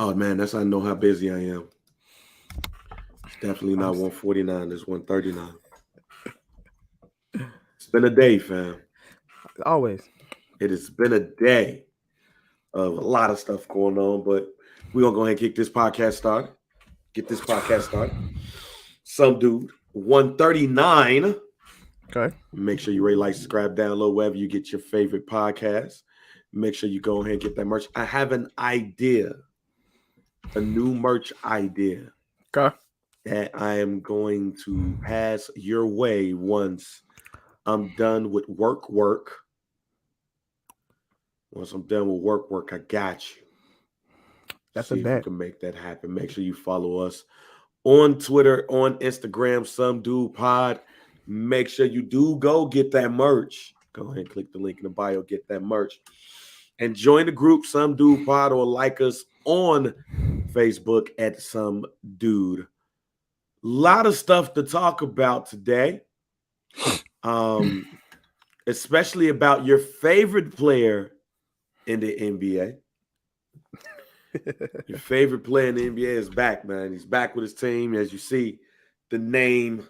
Oh man, that's how I know how busy I am. It's definitely I'm not s- 149. It's 139. It's been a day, fam. always. It has been a day of a lot of stuff going on, but we're gonna go ahead and kick this podcast started. Get this podcast started. Some dude, 139. Okay. Make sure you rate, like, subscribe, download wherever you get your favorite podcast. Make sure you go ahead and get that merch. I have an idea, a new merch idea Okay. that I am going to pass your way once I'm done with work. Once I'm done with work, I got you. That's a See if we bet. can make that happen. Make sure you follow us on Twitter, on Instagram, Some Dude Pod. Make sure you do go get that merch. Go ahead and click the link in the bio, get that merch. And join the group, Some Dude Pod, or like us on Facebook at Some Dude. Lot of stuff to talk about today. Um, especially about your favorite player in the NBA. Your favorite player in the NBA is back, man. He's back with his team. As you see, the name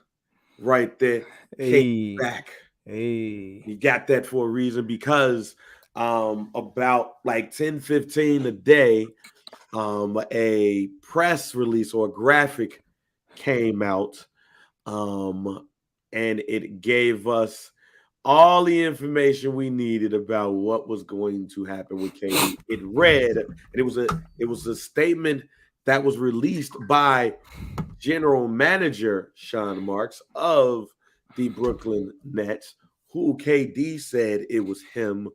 right there, K Hey. back. Hey. He got that for a reason because about like 10-15 a day, a press release or a graphic came out, and it gave us all the information we needed about what was going to happen with KD. It read, and it was a statement that was released by general manager Sean Marks of the Brooklyn Nets, who KD said it was him,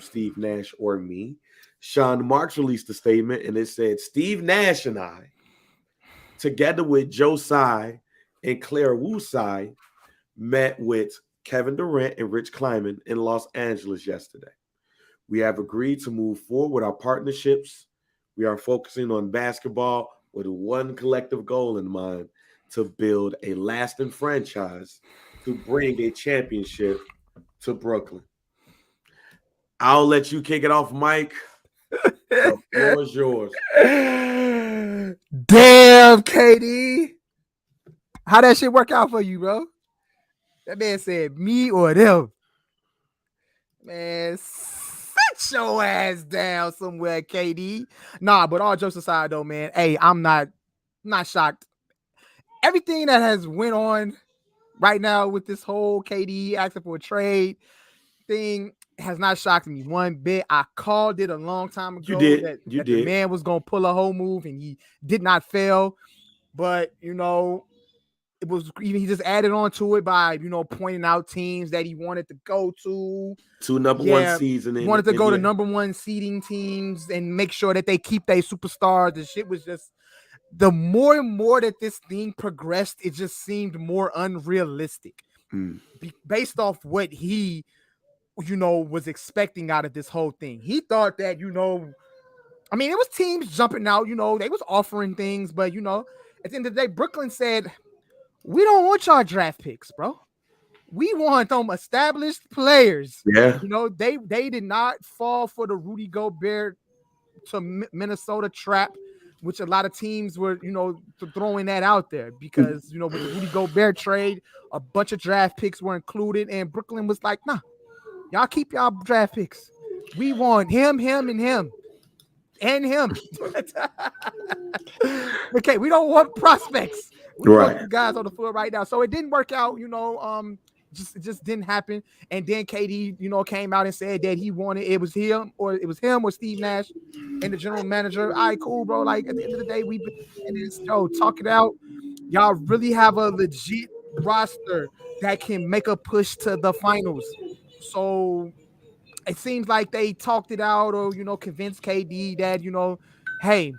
Steve Nash, or me. Sean Marks released a statement, and it said Steve Nash and I, together with Joe Tsai and Claire Wu Tsai, met with Kevin Durant and Rich Kleiman in Los Angeles yesterday. We have agreed to move forward with our partnerships. We are focusing on basketball with one collective goal in mind: to build a lasting franchise to bring a championship to Brooklyn. I'll let you kick it off, Mike. The floor is yours. Damn, KD. How that shit work out for you, bro? That man said me or them. Man, sit your ass down somewhere, KD. Nah, but all jokes aside though, man. Hey, I'm not shocked. Everything that has went on right now with this whole KD asking for a trade thing has not shocked me one bit. I called it a long time You ago did. that, You that the did. man was gonna pull a whole move and he did not fail. But it was even he just added on to it by pointing out teams that he wanted to go to. Two number one Yeah, seeds in the wanted to go to NBA. number one seeding teams and make sure that they keep their superstars. The shit was just the more and more that this thing progressed, it just seemed more unrealistic. Mm. Based off what he was expecting out of this whole thing. He thought that, I mean, it was teams jumping out, they was offering things, but at the end of the day, Brooklyn said, we don't want y'all draft picks, bro. We want them established players. Yeah. They did not fall for the Rudy Gobert to Minnesota trap, which a lot of teams were, throwing that out there because, with the Rudy Gobert trade, a bunch of draft picks were included, and Brooklyn was like, nah, y'all keep y'all draft picks. We want him, and him. And him. Okay, we don't want prospects. We want Right. the guys on the floor right now. So it didn't work out, it just didn't happen. And then KD, came out and said that he wanted it was him or Steve Nash and the general manager. All right, cool, bro. Like at the end of the day, we've been saying this, talk it out. Y'all really have a legit roster that can make a push to the finals. So it seems like they talked it out or convinced KD that hey,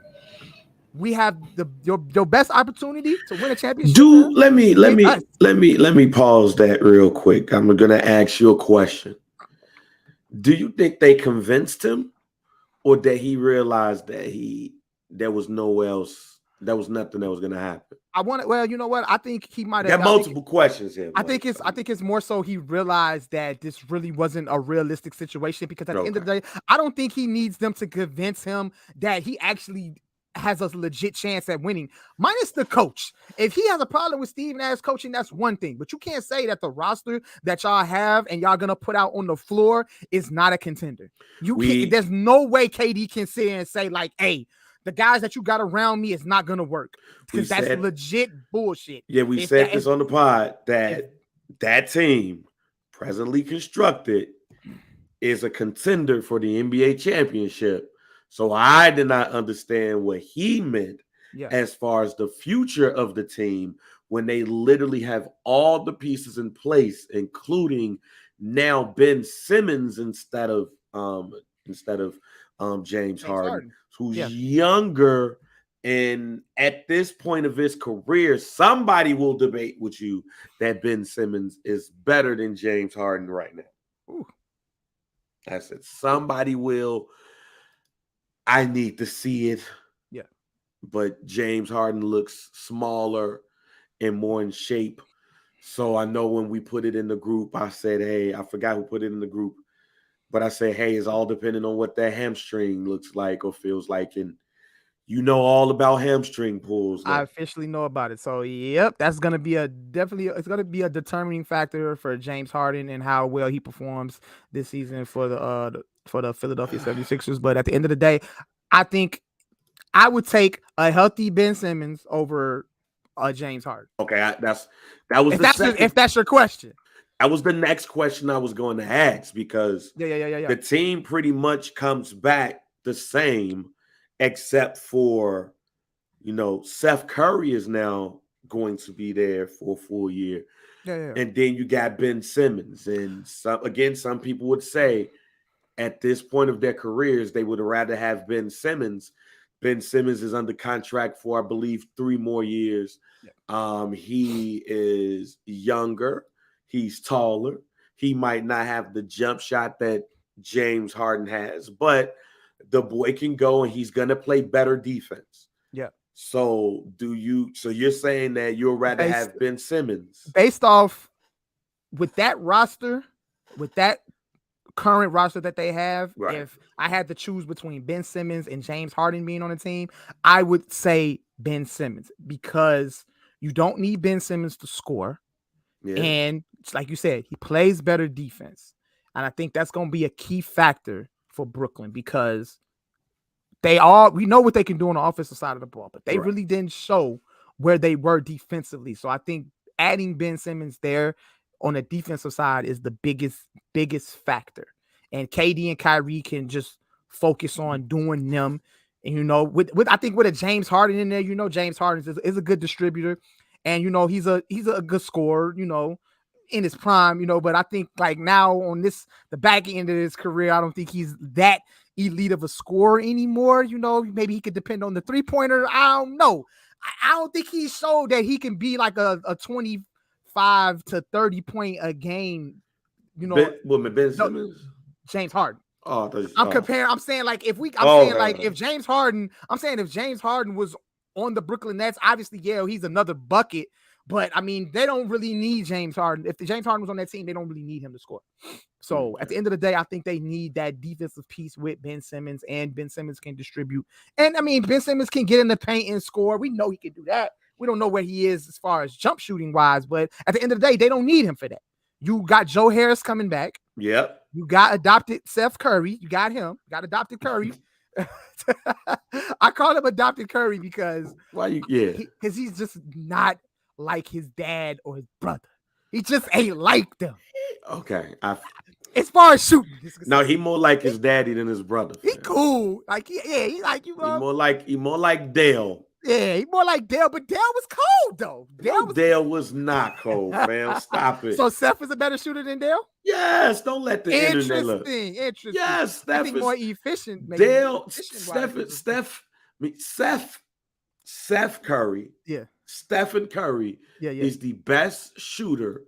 we have your best opportunity to win a championship, Do man, let me is let with me us. let me pause that real quick. I'm gonna ask you a question. Do you think they convinced him, or that he realized that there was nowhere else, there was nothing that was gonna happen? Well, you know what? I think he might have. Got multiple questions here, I Mike. think it's more so he realized that this really wasn't a realistic situation because at the end of Okay. the day, I don't think he needs them to convince him that he actually has a legit chance at winning, minus the coach. If he has a problem with Steve Nash coaching, that's one thing. But you can't say that the roster that y'all have and y'all gonna put out on the floor is not a contender. You can't. There's no way KD can sit here and say like, "Hey, the guys that you got around me is not gonna work," because that's legit bullshit. Yeah, we said this on the pod that team presently constructed is a contender for the NBA championship. So I did not understand what he meant as far as the future of the team when they literally have all the pieces in place, including now Ben Simmons instead of James Harden, who's younger. And at this point of his career, somebody will debate with you that Ben Simmons is better than James Harden right now. Ooh. I said somebody will. I need to see it. Yeah. But James Harden looks smaller and more in shape. So I know when we put it in the group, I said, hey, I forgot who put it in the group. But I said, hey, it's all depending on what that hamstring looks like or feels like. And you know all about hamstring pulls. I officially know about it. So, yep, that's going to be it's going to be a determining factor for James Harden and how well he performs this season for the Philadelphia 76ers. But at the end of the day, I think I would take a healthy Ben Simmons over James Harden. Okay, if that's your question. That was the next question I was going to ask because the team pretty much comes back the same, except for, Seth Curry is now going to be there for a full year. Yeah. And then you got Ben Simmons. And some people would say at this point of their careers, they would rather have Ben Simmons. Ben Simmons is under contract for, I believe, 3 more years. Yeah. He is younger. He's taller. He might not have the jump shot that James Harden has, but the boy can go and he's going to play better defense. Yeah. So you're saying that you'd rather have Ben Simmons? Based off with that roster, with that current roster that they have, right. If I had to choose between Ben Simmons and James Harden being on the team, I would say Ben Simmons because you don't need Ben Simmons to score. Yeah. And like you said, he plays better defense. And I think that's going to be a key factor for Brooklyn because we know what they can do on the offensive side of the ball, but they really didn't show where they were defensively. So I think adding Ben Simmons there on the defensive side is the biggest factor. And KD and Kyrie can just focus on doing them. And, I think with a James Harden in there, James Harden is a good distributor. And, he's a good scorer, in his prime, but I think like now on the back end of his career, I don't think he's that elite of a scorer anymore. Maybe he could depend on the 3-pointer. I don't know. I don't think he showed that he can be like a 25 to 30 point a game, Ben Simmons? James Harden. Comparing. I'm saying like if James Harden was on the Brooklyn Nets, obviously, he's another bucket. But, I mean, they don't really need James Harden. If James Harden was on that team, they don't really need him to score. So, at the end of the day, I think they need that defensive piece with Ben Simmons, and Ben Simmons can distribute. And, I mean, Ben Simmons can get in the paint and score. We know he can do that. We don't know where he is as far as jump shooting wise, but at the end of the day, they don't need him for that. You got Joe Harris coming back. Yep. You got adopted Seth Curry. You got him. You got adopted Curry. I call him adopted Curry because because he's just not like his dad or his brother. He just ain't like them. Okay. As far as shooting. No, he more like his daddy than his brother. He cool. Like, he like you, bro. He more like Dale. Yeah, he more like Dale, but Dale was cold, though. Dale was not cold, fam. Stop it. So Seth is a better shooter than Dale? Yes, don't let the internet look. Interesting. Yes, Steph is more efficient. Maybe. Dale, Seth Curry. Yeah. Stephen Curry is the best shooter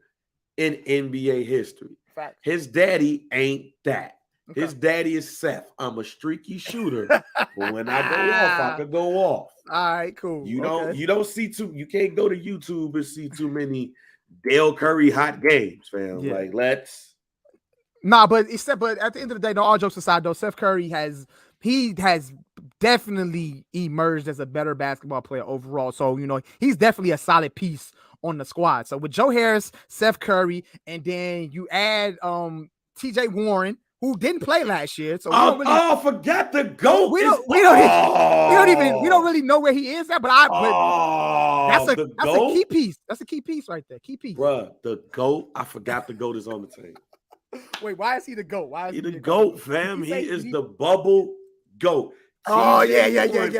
in NBA history. Fact. His daddy ain't that. Okay. His daddy is Seth. I'm a streaky shooter, but when I go off, I can go off. All right, cool. You don't see you can't go to YouTube and see too many Dale Curry hot games, fam. Yeah. Like let's. Nah, but at the end of the day, all jokes aside, though, Seth Curry has definitely emerged as a better basketball player overall. So, he's definitely a solid piece on the squad. So with Joe Harris, Seth Curry, and then you add TJ Warren, who didn't play last year. So forgot the GOAT. We don't really know where he is at, but that's a key piece. That's a key piece right there. Key piece. Bruh, the GOAT. I forgot the GOAT is on the team. Wait, why is he the GOAT? Why is he the GOAT, fam? He is the bubble GOAT. Oh, yeah. That's right.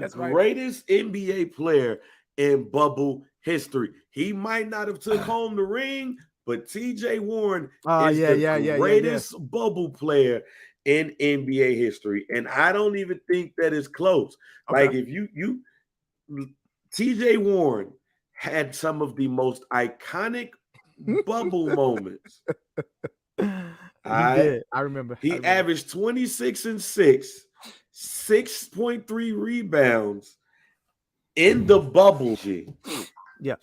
That's the greatest NBA player in bubble history. He might not have took home the ring, but TJ Warren is the greatest bubble player in NBA history. And I don't even think that is close. Okay. Like, if you TJ Warren had some of the most iconic bubble moments. I remember. He averaged 26 and 6, 6.3 rebounds in the bubble, G. Yeah.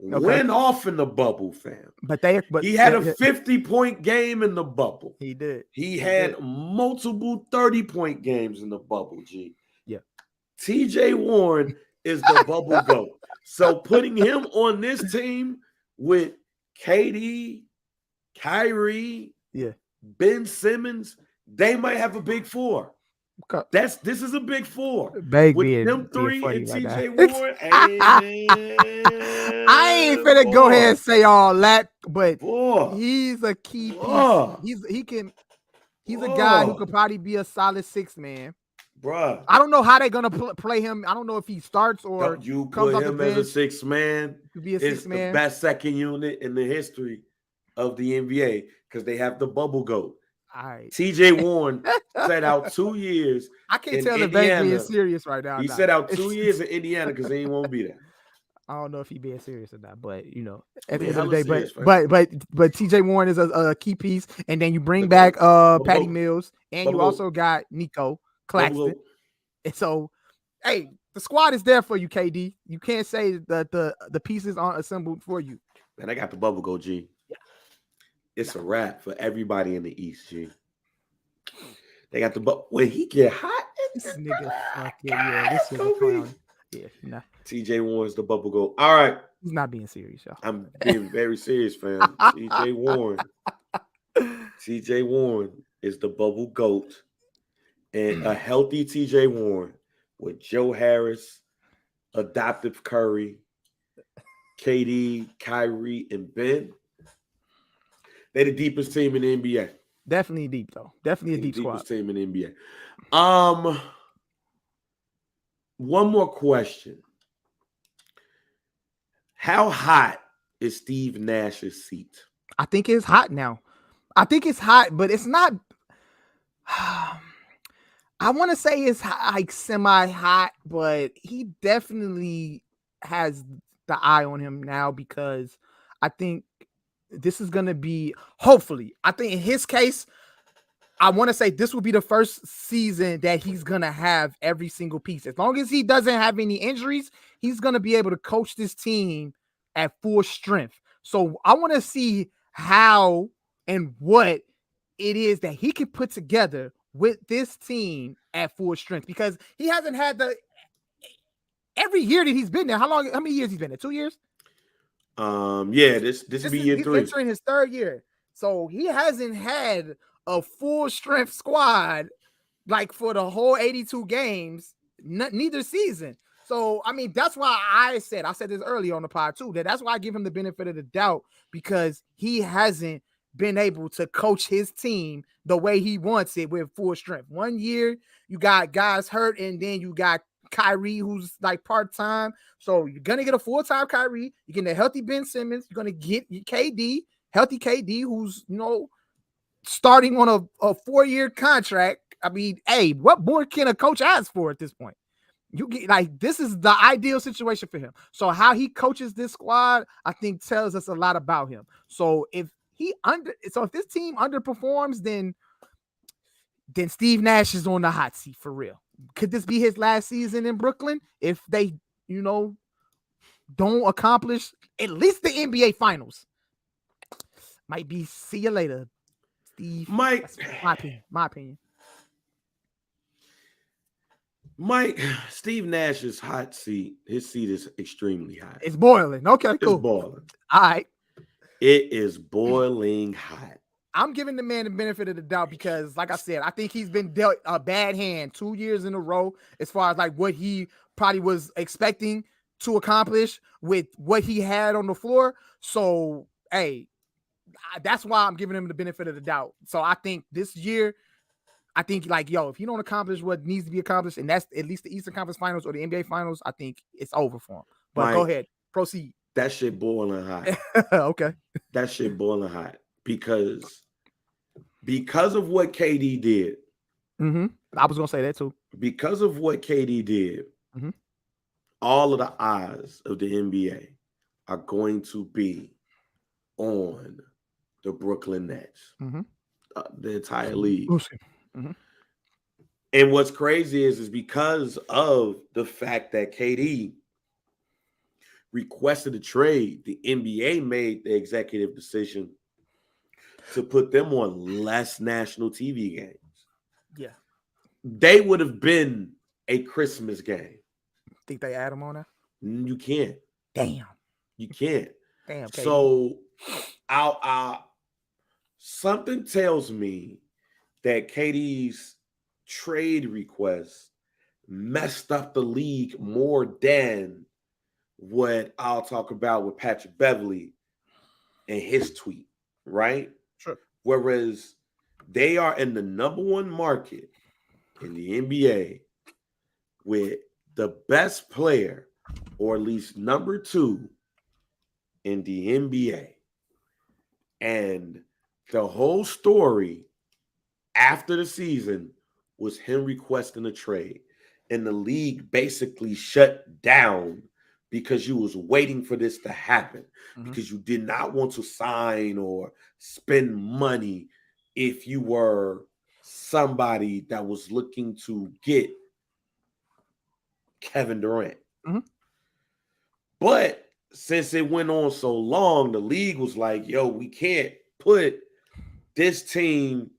Okay. Went off in the bubble, fam. But he had a 50-point game in the bubble. He did. He had multiple 30-point games in the bubble, G. Yeah. TJ Warren is the bubble GOAT. So putting him on this team with KD, Kyrie, Ben Simmons, they might have a big four. Okay. This is a big four. With them three and TJ Warren. I ain't finna go ahead and say all that, but he's a key piece. He's a guy who could probably be a solid 6 man. Bruh. I don't know how they're gonna play him. I don't know if he starts or you put him as a 6 man. Be a 6 man. It's the best second unit in the history of the NBA because they have the bubble GOAT. All right. TJ Warren set out 2 years. I can't tell if Banks being serious right now. He set out 2 years in Indiana because he won't be there. I don't know if he being serious or not, but at the end of the day, but TJ Warren is a key piece, and then you bring back Patty Mills, and you also got Nico Claxton. And so, hey, the squad is there for you, KD. You can't say that the pieces aren't assembled for you. Man, I got the bubble GOAT, G. It's a wrap for everybody in the East, G. They got the when he get hot, this nigga, this is a clown. Yeah, nah. TJ Warren's the bubble GOAT. All right, he's not being serious, y'all. I'm being very serious, fam. TJ Warren is the bubble GOAT, and a healthy TJ Warren with Joe Harris, adoptive Curry, KD, Kyrie, and Ben. They're the deepest team in the NBA. Definitely deep, though. Definitely a deep squad. Deepest team in the NBA. One more question. How hot is Steve Nash's seat? I think it's hot now. I think it's hot, but it's not. I want to say it's like semi-hot, but he definitely has the eye on him now because I think this is going to be, hopefully, I think in his case, I want to say this will be the first season that he's going to have every single piece. As long as he doesn't have any injuries, he's going to be able to coach this team at full strength. So I want to see how and what it is that he can put together with this team at full strength because he hasn't had every year that he's been there. How many years he's been there? 2 years? This will be year 3. He's entering his 3rd year. So he hasn't had a full strength squad like for the whole 82 games, neither season. So, I mean, that's why I said this earlier on the pod too, that's why I give him the benefit of the doubt because he hasn't been able to coach his team the way he wants it with full strength. 1 year, you got guys hurt, and then you got Kyrie, who's like part-time. So you're going to get a full-time Kyrie. You're getting a healthy Ben Simmons. You're going to get KD, healthy KD, who's, starting on a 4-year contract. I mean, hey, what more can a coach ask for at this point? You get this is the ideal situation for him. So how he coaches this squad, I think tells us a lot about him. So if this team underperforms, then Steve Nash is on the hot seat for real. Could this be his last season in Brooklyn if they, don't accomplish at least the NBA Finals? Might be see you later, Steve. Mike, that's my opinion. Mike, Steve Nash's hot seat, his seat is extremely hot. It's boiling. Okay, It's cool. boiling. All right. It is boiling hot. I'm giving the man the benefit of the doubt because, like I said, I think he's been dealt a bad hand 2 years in a row as far as like what he probably was expecting to accomplish with what he had on the floor. So, hey, that's why I'm giving him the benefit of the doubt. So I think this year, I think like, yo, if you don't accomplish what needs to be accomplished, and that's at least the Eastern Conference Finals or the NBA Finals, I think it's over for him. But go Mike, ahead, proceed. That shit boiling hot. Okay. That shit boiling hot because of what KD did. Mm-hmm. I was gonna say that too. Because of what KD did, all of the eyes of the NBA are going to be on the Brooklyn Nets, the entire league. And what's crazy is because of the fact that KD requested a trade, the NBA made the executive decision to put them on less national TV games. Yeah. They would have been a Christmas game. Think they add them on there? You can't. Damn. You can't. Damn. KD. So something tells me that KD's trade request messed up the league more than what I'll talk about with Patrick Beverley and his tweet, right? Sure. Whereas they are in the number one market in the NBA with the best player, or at least number two in the NBA. And the whole story after the season was him requesting a trade. And the league basically shut down because you was waiting for this to happen, because you did not want to sign or spend money if you were somebody that was looking to get Kevin Durant. But since it went on so long, the league was like, yo, we can't put this team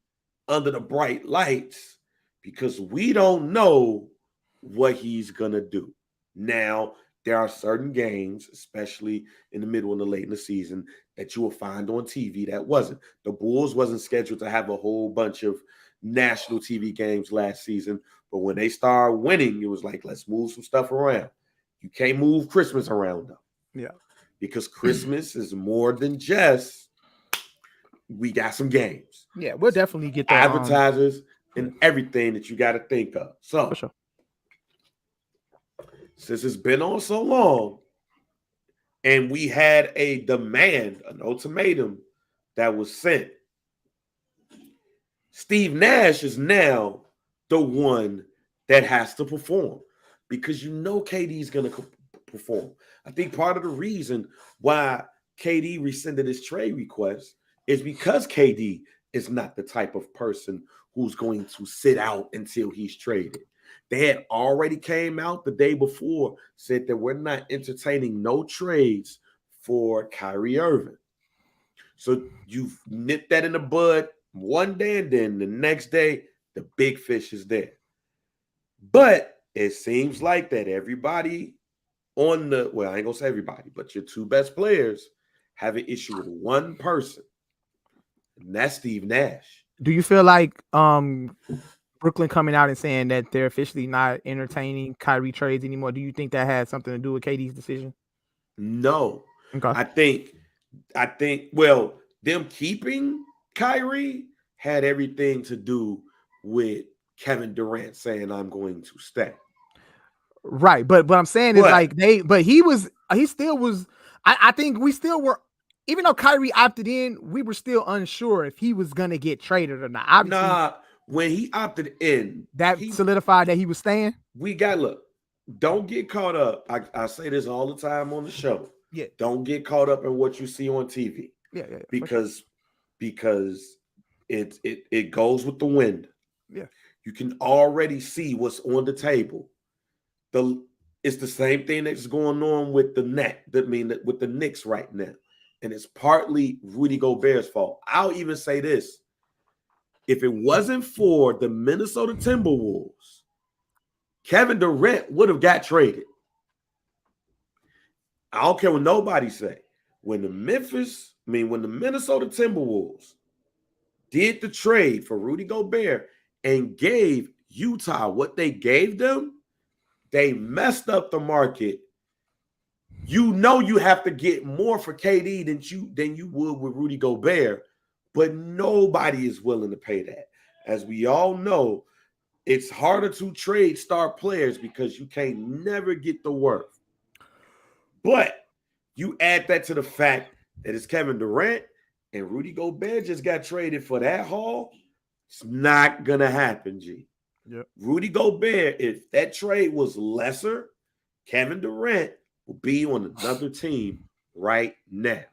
under the bright lights because we don't know what he's going to do. Now, there are certain games, especially in the middle and the late in the season, that you will find on TV that wasn't. The Bulls wasn't scheduled to have a whole bunch of national TV games last season, but when they started winning, it was like, let's move some stuff around. You can't move Christmas around though. Yeah. Because Christmas is more than just, we got some games. Yeah, we'll definitely get that. Advertisers and everything that you got to think of. So, for sure. Since it's been on so long, and we had a demand, an ultimatum that was sent, Steve Nash is now the one that has to perform, because you know KD is going to perform. I think part of the reason why KD rescinded his trade request is because KD is not the type of person who's going to sit out until he's traded. They had already came out the day before, said that we're not entertaining no trades for Kyrie Irving. So you've nipped that in the bud one day, and then the next day, the big fish is there. But it seems like that everybody on the, well, I ain't gonna say everybody, but your two best players have an issue with one person, and that's Steve Nash. Do you feel like Brooklyn coming out and saying that they're officially not entertaining Kyrie trades anymore, do you think that had something to do with KD's decision? No. Okay. I think, well, them keeping Kyrie had everything to do with Kevin Durant saying, I'm going to stay. Right. But what I'm saying is like he still was, I think we still were, even though Kyrie opted in, we were still unsure if he was going to get traded or not. Obviously, when he opted in, that solidified that he was staying. Look, don't get caught up. I say this all the time on the show. Yeah. Don't get caught up in what you see on TV. Yeah. Because it goes with the wind. Yeah. You can already see what's on the table. It's the same thing that's going on with with the Knicks right now. And it's partly Rudy Gobert's fault. I'll even say this. If it wasn't for the Minnesota Timberwolves Kevin Durant would have got traded. I don't care what nobody say. When the Minnesota Timberwolves did the trade for Rudy Gobert and gave Utah what they gave them, they messed up the market. You know you have to get more for KD than you would with Rudy Gobert, but nobody is willing to pay that. As we all know, it's harder to trade star players because you can't never get the worth. But you add that to the fact that it's Kevin Durant and Rudy Gobert just got traded for that haul. It's not going to happen, G. Yep. Rudy Gobert, if that trade was lesser, Kevin Durant will be on another team right now.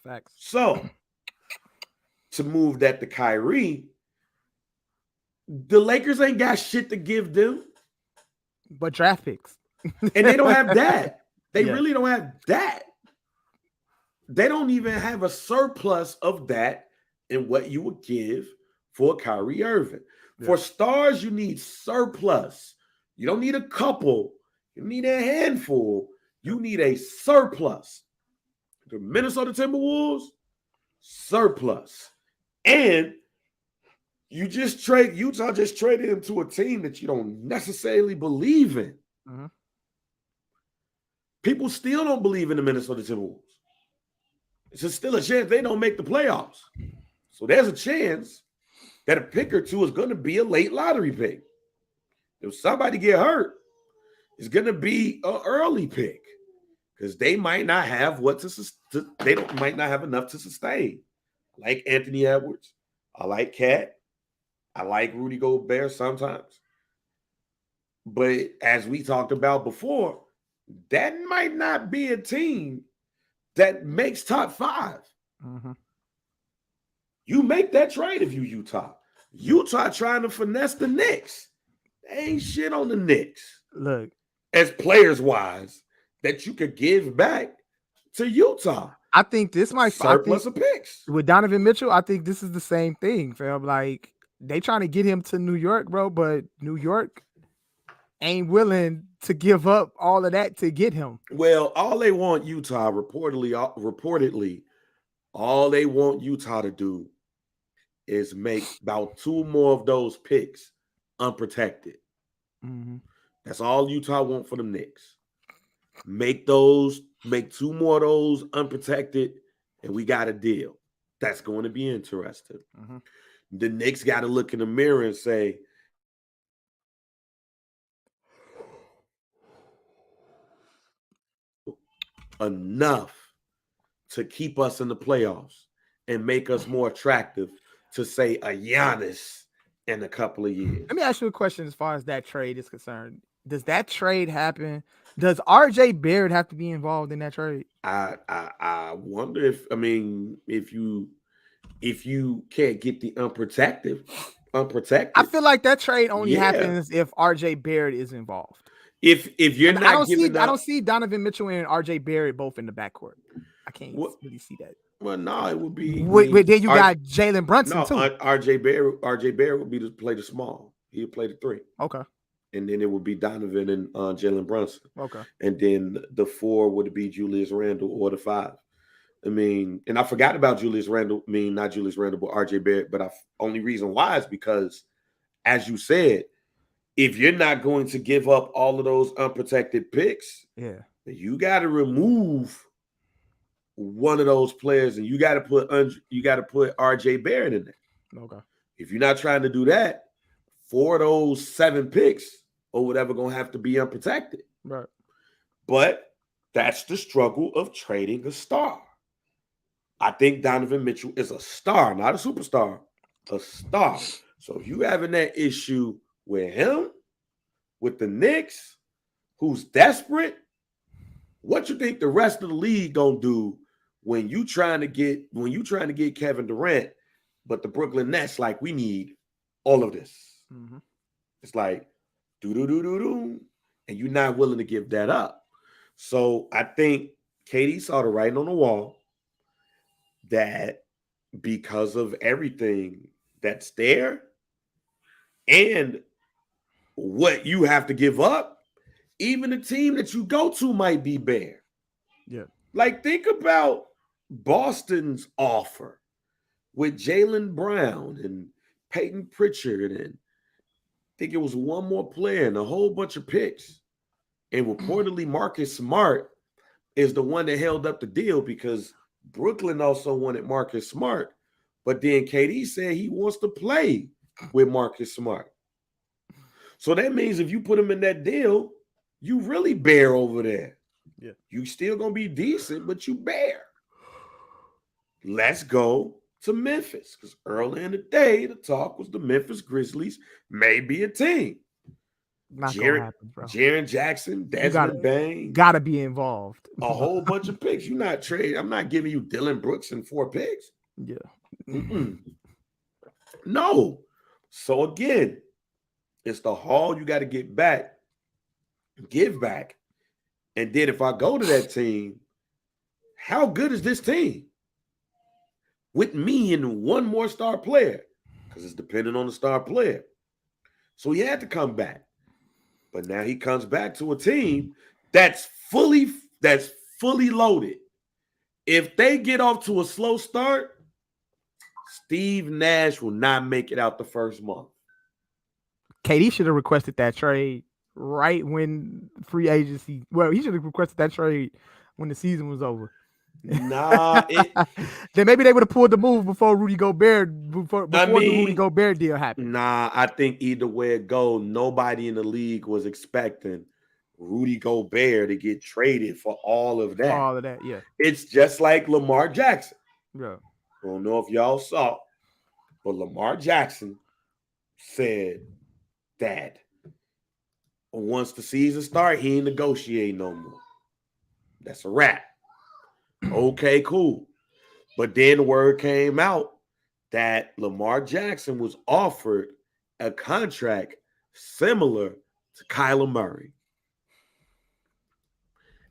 Facts. So, to move that to Kyrie, the Lakers ain't got shit to give them. But draft picks. And they don't have that. They Yeah. really don't have that. They don't even have a surplus of that in what you would give for Kyrie Irving. Yeah. For stars, you need surplus. You don't need a couple. You need a handful. You need a surplus. The Minnesota Timberwolves, surplus. And Utah just traded him to a team that you don't necessarily believe in. Mm-hmm. People still don't believe in the Minnesota Timberwolves. It's still a chance they don't make the playoffs. So there's a chance that a pick or two is going to be a late lottery pick. If somebody get hurt, it's going to be an early pick because they might not have might not have enough to sustain. I like Anthony Edwards. I like Cat. I like Rudy Gobert sometimes. But as we talked about before, that might not be a team that makes top 5. Mm-hmm. You make that trade if you Utah. Utah trying to finesse the Knicks. They ain't shit on the Knicks. Look, as players wise that you could give back to Utah. I think this might surplus of picks with Donovan Mitchell. I think this is the same thing, fam. Like they trying to get him to New York, bro, but New York ain't willing to give up all of that to get him. Well, all they want Utah reportedly, all they want Utah to do is make about 2 more of those picks unprotected. Mm-hmm. That's all Utah want for the Knicks. Make 2 more of those unprotected, and we got a deal. That's going to be interesting. Mm-hmm. The Knicks got to look in the mirror and say, enough to keep us in the playoffs and make us more attractive to say a Giannis in a couple of years. Let me ask you a question as far as that trade is concerned. Does that trade happen? Does RJ Barrett have to be involved in that trade? I wonder if you can't get the unprotected. I feel like that trade only happens if RJ Barrett is involved. If you're not, I don't see Donovan Mitchell and RJ Barrett both in the backcourt. I can't really see that. Well, no, it would be. Then you got Jalen Brunson too. RJ Barrett would be to play the small. He'd play the 3. Okay. And then it would be Donovan and Jalen Brunson. Okay. And then the 4 would be Julius Randle or the 5. And I forgot about Julius Randle. Not Julius Randle, but RJ Barrett. But only reason why is because, as you said, if you're not going to give up all of those unprotected picks, you got to remove one of those players, and you got to put RJ Barrett in there. Okay. If you're not trying to do that, 4 of those 7 picks or whatever going to have to be unprotected. Right. But that's the struggle of trading a star. I think Donovan Mitchell is a star, not a superstar, a star. So if you having that issue with him, with the Knicks, who's desperate, what you think the rest of the league gonna do when you trying to get Kevin Durant, but the Brooklyn Nets like, we need all of this. Mm-hmm. It's like and you're not willing to give that up. So I think KD saw the writing on the wall that because of everything that's there and what you have to give up. Even the team that you go to might be bare. Yeah. Like, think about Boston's offer with Jaylen Brown and Peyton Pritchard, and I think it was one more player and a whole bunch of picks. And reportedly, Marcus Smart is the one that held up the deal because Brooklyn also wanted Marcus Smart. But then KD said he wants to play with Marcus Smart. So that means if you put him in that deal, you really bare over there. Yeah. You still going to be decent, but you bare. Let's go to Memphis, because earlier in the day, the talk was the Memphis Grizzlies may be a team. Not gonna happen, bro. Jaren Jackson, Desmond Bain. Gotta be involved. A whole bunch of picks. You're not trading. I'm not giving you Dylan Brooks and 4 picks. Yeah. No. So again, it's the haul you got to get back, give back. And then if I go to that team, how good is this team? With me and one more star player, because it's dependent on the star player. So he had to come back. But now he comes back to a team that's fully loaded. If they get off to a slow start, Steve Nash will not make it out the first month. KD should have requested that trade right when free agency. Well, he should have requested that trade when the season was over. Nah, then maybe they would have pulled the move before Rudy Gobert the Rudy Gobert deal happened. Nah, I think either way it goes, nobody in the league was expecting Rudy Gobert to get traded for all of that. All of that, yeah. It's just like Lamar Jackson. Yeah. I don't know if y'all saw, but Lamar Jackson said that once the season starts, he ain't negotiating no more. That's a wrap. Okay, cool. But then the word came out that Lamar Jackson was offered a contract similar to Kyler Murray.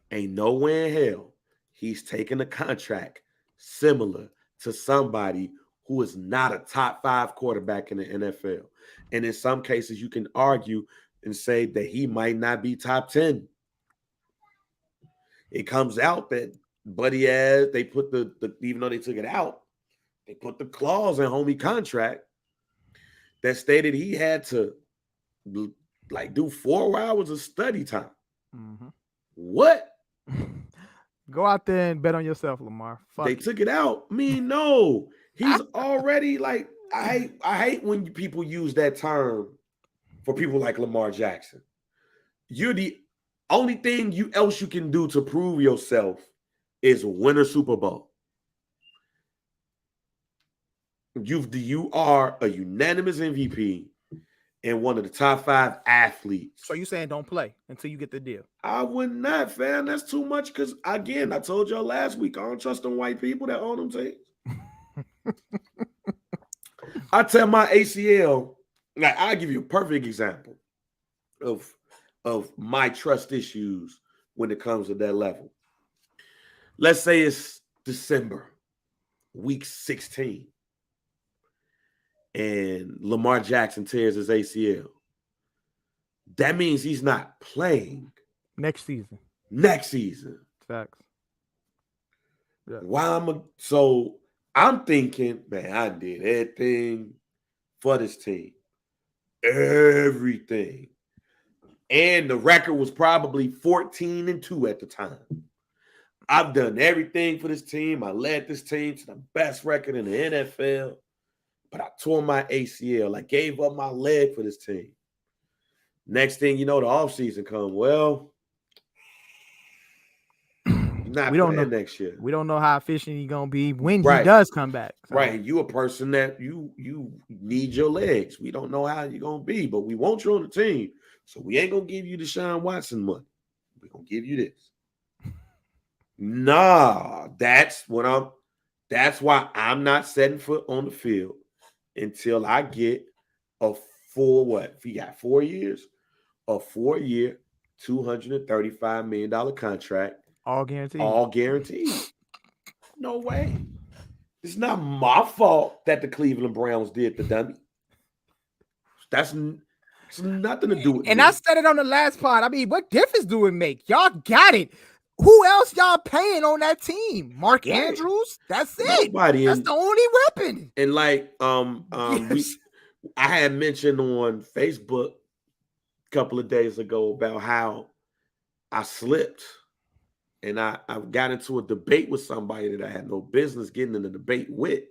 Ain't nowhere in hell he's taking a contract similar to somebody who is not a top 5 quarterback in the NFL. And in some cases, you can argue and say that he might not be top 10. It comes out that Buddy has, they put the even though they took it out, they put the clause in homie contract that stated he had to like do 4 hours of study time. Mm-hmm. What? Go out there and bet on yourself, Lamar. They took it out. I mean, no, he's already like, I hate when people use that term for people like Lamar Jackson. You're the only thing else you can do to prove yourself is win a Super Bowl. You are a unanimous MVP and one of the top 5 athletes. So you saying don't play until you get the deal? I would not, fam. That's too much because, again, I told y'all last week, I don't trust them white people that own them teams. I tell my ACL, like, I'll give you a perfect example of my trust issues when it comes to that level. Let's say it's December, week 16, and Lamar Jackson tears his ACL. That means he's not playing next season. Facts. Yeah. So I'm thinking, man, I did everything for this team. Everything. And the record was probably 14-2 at the time. I've done everything for this team. I led this team to the best record in the NFL. But I tore my ACL. I gave up my leg for this team. Next thing you know, the offseason come. Well, not we don't know next year. We don't know how efficient he's gonna be when he does come back. So. Right. You a person that you need your legs. We don't know how you're gonna be, but we want you on the team. So we ain't gonna give you Deshaun Watson money. We're gonna give you this. Nah, that's why I'm not setting foot on the field until I get a if he got 4 years, a 4-year, $235 million contract. All guaranteed. All guaranteed. No way. It's not my fault that the Cleveland Browns did the dummy. It's nothing to do with And me. I said it on the last pod. I mean, what difference do it make? Y'all got it. Who else y'all paying on that team? Mark Right. Andrews? That's it. Nobody. That's the only weapon. And like Yes. I had mentioned on Facebook a couple of days ago about how I slipped and I got into a debate with somebody that I had no business getting in a debate with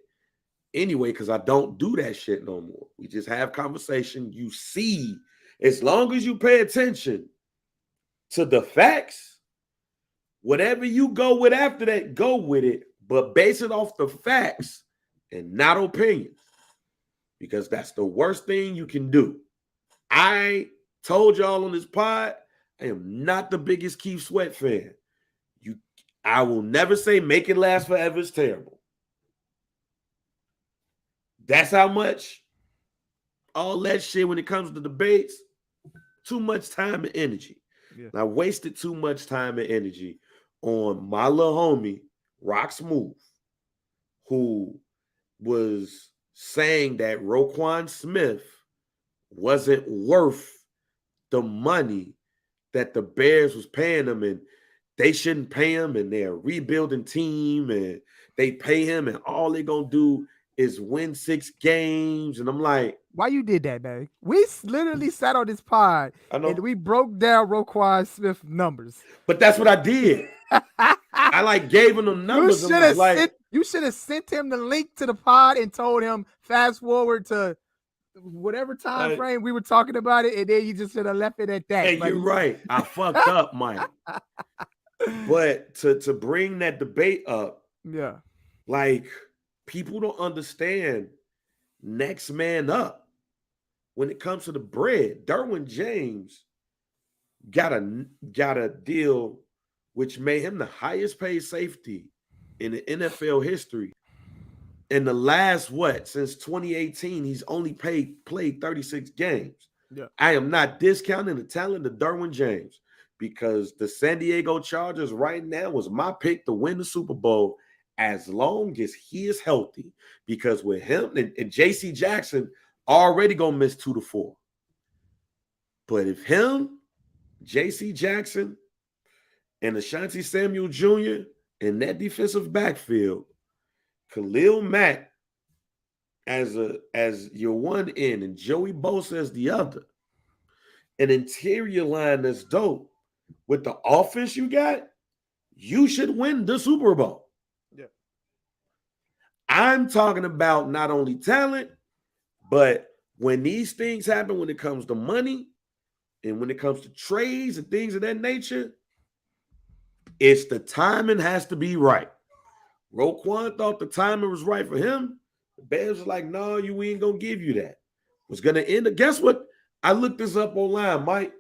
anyway, because I don't do that shit no more. We just have conversation. You see, as long as you pay attention to the facts, whatever you go with after that, go with it, but base it off the facts and not opinion, because that's the worst thing you can do. I told y'all on this pod, I am not the biggest Keith Sweat fan. I will never say make it last forever is terrible. That's how much all that shit when it comes to debates, too much time and energy. Yeah. I wasted too much time and energy on my little homie, Rock Smooth, who was saying that Roquan Smith wasn't worth the money that the Bears was paying him, and they shouldn't pay him, and they're a rebuilding team, and they pay him, and all they're going to do is win 6 games. And I'm like, why you did that, man? We literally sat on this pod and we broke down Roquan Smith numbers. But that's what I did. I like gave him the numbers. You should have sent him the link to the pod and told him fast forward to whatever time frame we were talking about it, and then you just should have left it at that. Hey, you're right. I fucked up, Mike. But to bring that debate up, yeah, like people don't understand next man up when it comes to the bread. Derwin James got a deal which made him the highest paid safety in the NFL history. In the last since 2018, he's only played 36 games. Yeah. I am not discounting the talent of Derwin James, because the San Diego Chargers right now was my pick to win the Super Bowl as long as he is healthy. Because with him and J.C. Jackson already gonna miss 2 to 4. But if him, J.C. Jackson, and Ashanti Samuel Jr. in that defensive backfield, Khalil Mack as your one end and Joey Bosa as the other, an interior line that's dope, with the offense you got, you should win the Super Bowl. Yeah. I'm talking about not only talent, but when these things happen, when it comes to money and when it comes to trades and things of that nature, it's the timing has to be right. Roquan thought the timing was right for him. The Bears was like, no, we ain't going to give you that. Was going to end. Guess what? I looked this up online, Mike.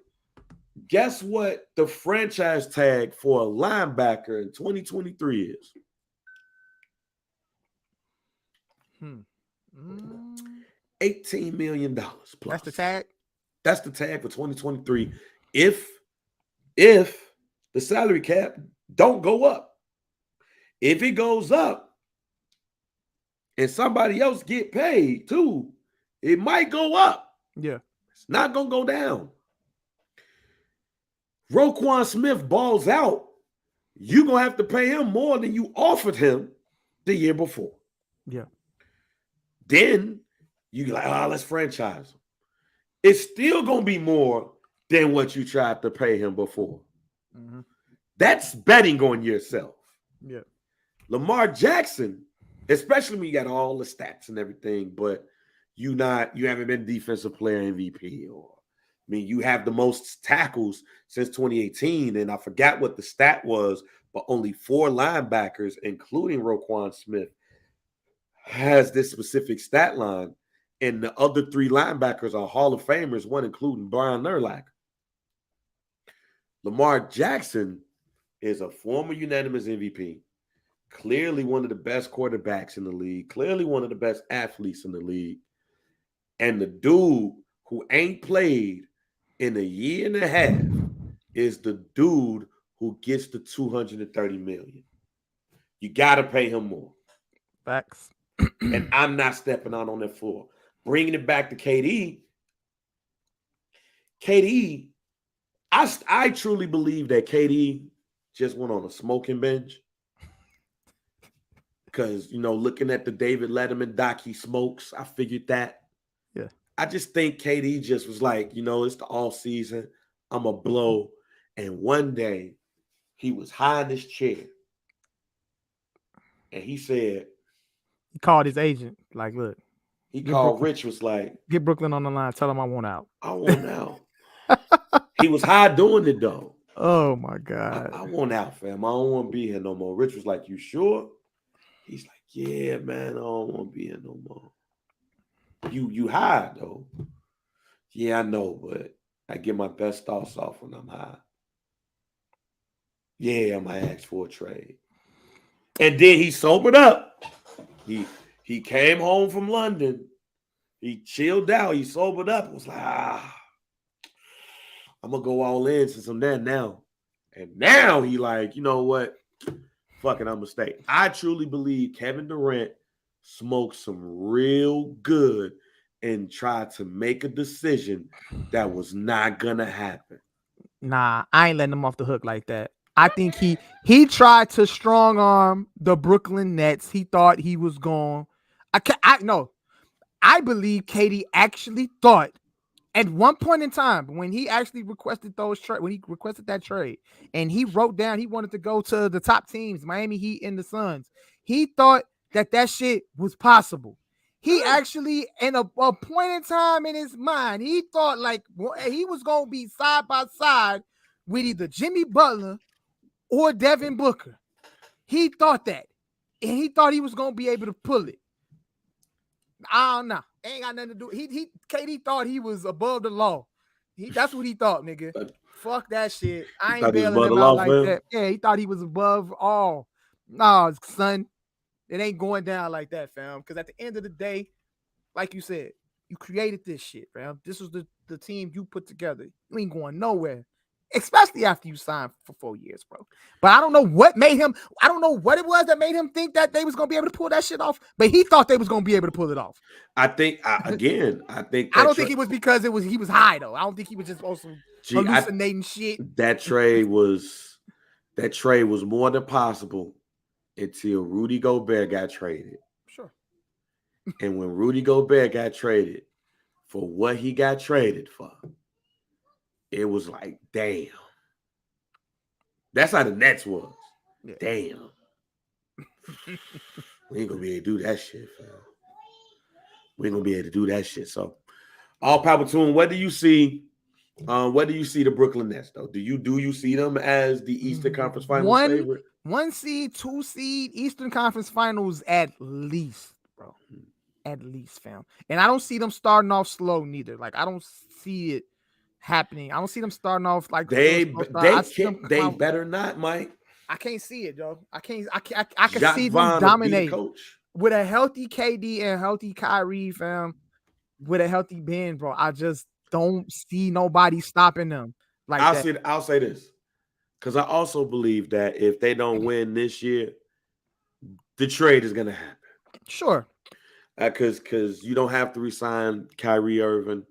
Guess what the franchise tag for a linebacker in 2023 is? $18 million plus. That's the tag? That's the tag for 2023. If the salary cap don't go up. If it goes up and somebody else get paid too, it might go up. Yeah. It's not going to go down. Roquan Smith balls out, you're going to have to pay him more than you offered him the year before. Yeah. Then you're like, let's franchise him. It's still going to be more than what you tried to pay him before. Mm-hmm. That's betting on yourself. Yeah. Lamar Jackson, especially when you got all the stats and everything, but you haven't been defensive player MVP, or you have the most tackles since 2018, and I forgot what the stat was, but only 4 linebackers, including Roquan Smith, has this specific stat line, and the other 3 linebackers are Hall of Famers, one including Brian Urlacher. Lamar Jackson is a former unanimous MVP, clearly one of the best quarterbacks in the league, clearly one of the best athletes in the league, and the dude who ain't played in a year and a half is the dude who gets the $230 million. You got to pay him more. Facts. And I'm not stepping out on that floor. Bringing it back to KD, KD, I truly believe that KD just went on a smoking binge. Because, looking at the David Letterman doc, he smokes. I figured that. Yeah. I just think KD just was like, it's the off season. I'm a blow. And one day he was high in his chair. And he said, he called his agent. Like, look. He called Rich, was like, get Brooklyn on the line. Tell him I want out. I want out. He was high doing it though. Oh my God. I want out, fam. I don't want to be here no more. Rich was like, you sure? He's like, yeah, man, I don't want to be here no more. You high though. Yeah, I know, but I get my best thoughts off when I'm high. Yeah, I might ask for a trade. And then he sobered up. He came home from London. He chilled out. He sobered up. Was like, I'm gonna go all in since I'm there now. And now he like, you know what? Fuck it, I'm gonna stay. I truly believe Kevin Durant smoked some real good and tried to make a decision that was not gonna happen. Nah, I ain't letting him off the hook like that. I think he tried to strong arm the Brooklyn Nets. He thought he was going. I believe KD actually thought at one point in time when he actually requested that trade, and he wrote down he wanted to go to the top teams, Miami Heat and the Suns. He thought that shit was possible. He actually, in a point in time in his mind, he thought like he was gonna be side by side with either Jimmy Butler or Devin Booker. He thought that, and he thought he was gonna be able to pull it. I don't know. Ain't got nothing to do. KD thought he was above the law. That's what he thought, nigga. Fuck that shit. I ain't bailing him out like that. Yeah, he thought he was above all. No, son, it ain't going down like that, fam. Because at the end of the day, like you said, you created this shit, fam. This was the team you put together. You ain't going nowhere. Especially after you signed for 4 years, bro. But I don't know what it was that made him think that they was going to be able to pull that shit off. But he thought they was going to be able to pull it off. I think, I don't think it was because he was high, though. I don't think he was just also hallucinating shit. That trade was more than possible until Rudy Gobert got traded. Sure. And when Rudy Gobert got traded for what he got traded for, it was like, damn. That's how the Nets was. Yeah. Damn. We ain't gonna be able to do that shit, fam. We ain't gonna be able to do that shit. So, all power to him. What do you see? What do you see the Brooklyn Nets though? Do you see them as the Eastern Conference Finals favorite? 1 seed, 2 seed, Eastern Conference Finals at least, bro. At least, fam. And I don't see them starting off slow neither. Like I don't see it happening. I don't see them starting off like they better not, Mike. I can't see it, yo. I can see them dominate with a healthy KD and healthy Kyrie, fam. With a healthy Ben, bro. I just don't see nobody stopping them. Like I'll say this, because I also believe that if they don't win this year, the trade is gonna happen. Sure. Because you don't have to resign Kyrie Irving.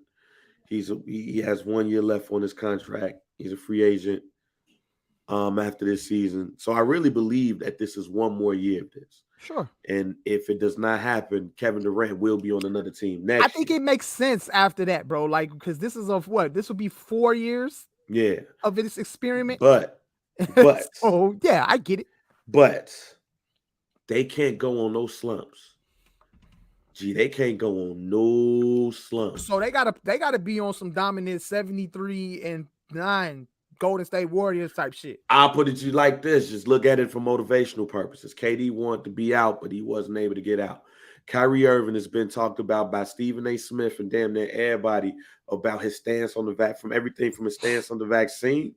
He has 1 year left on his contract. He's a free agent after this season. So I really believe that this is one more year of this. Sure. And if it does not happen, Kevin Durant will be on another team next I think it makes sense after that, bro. Like, because this is of what? This will be 4 years of this experiment. But oh, yeah, I get it. But they can't go on no slumps. They can't go on no slumps. So they gotta be on some dominant 73-9 Golden State Warriors type shit. I'll put it to you like this: just look at it for motivational purposes. KD wanted to be out, but he wasn't able to get out. Kyrie Irving has been talked about by Stephen A. Smith and damn near everybody about his stance on from everything from his stance on the vaccine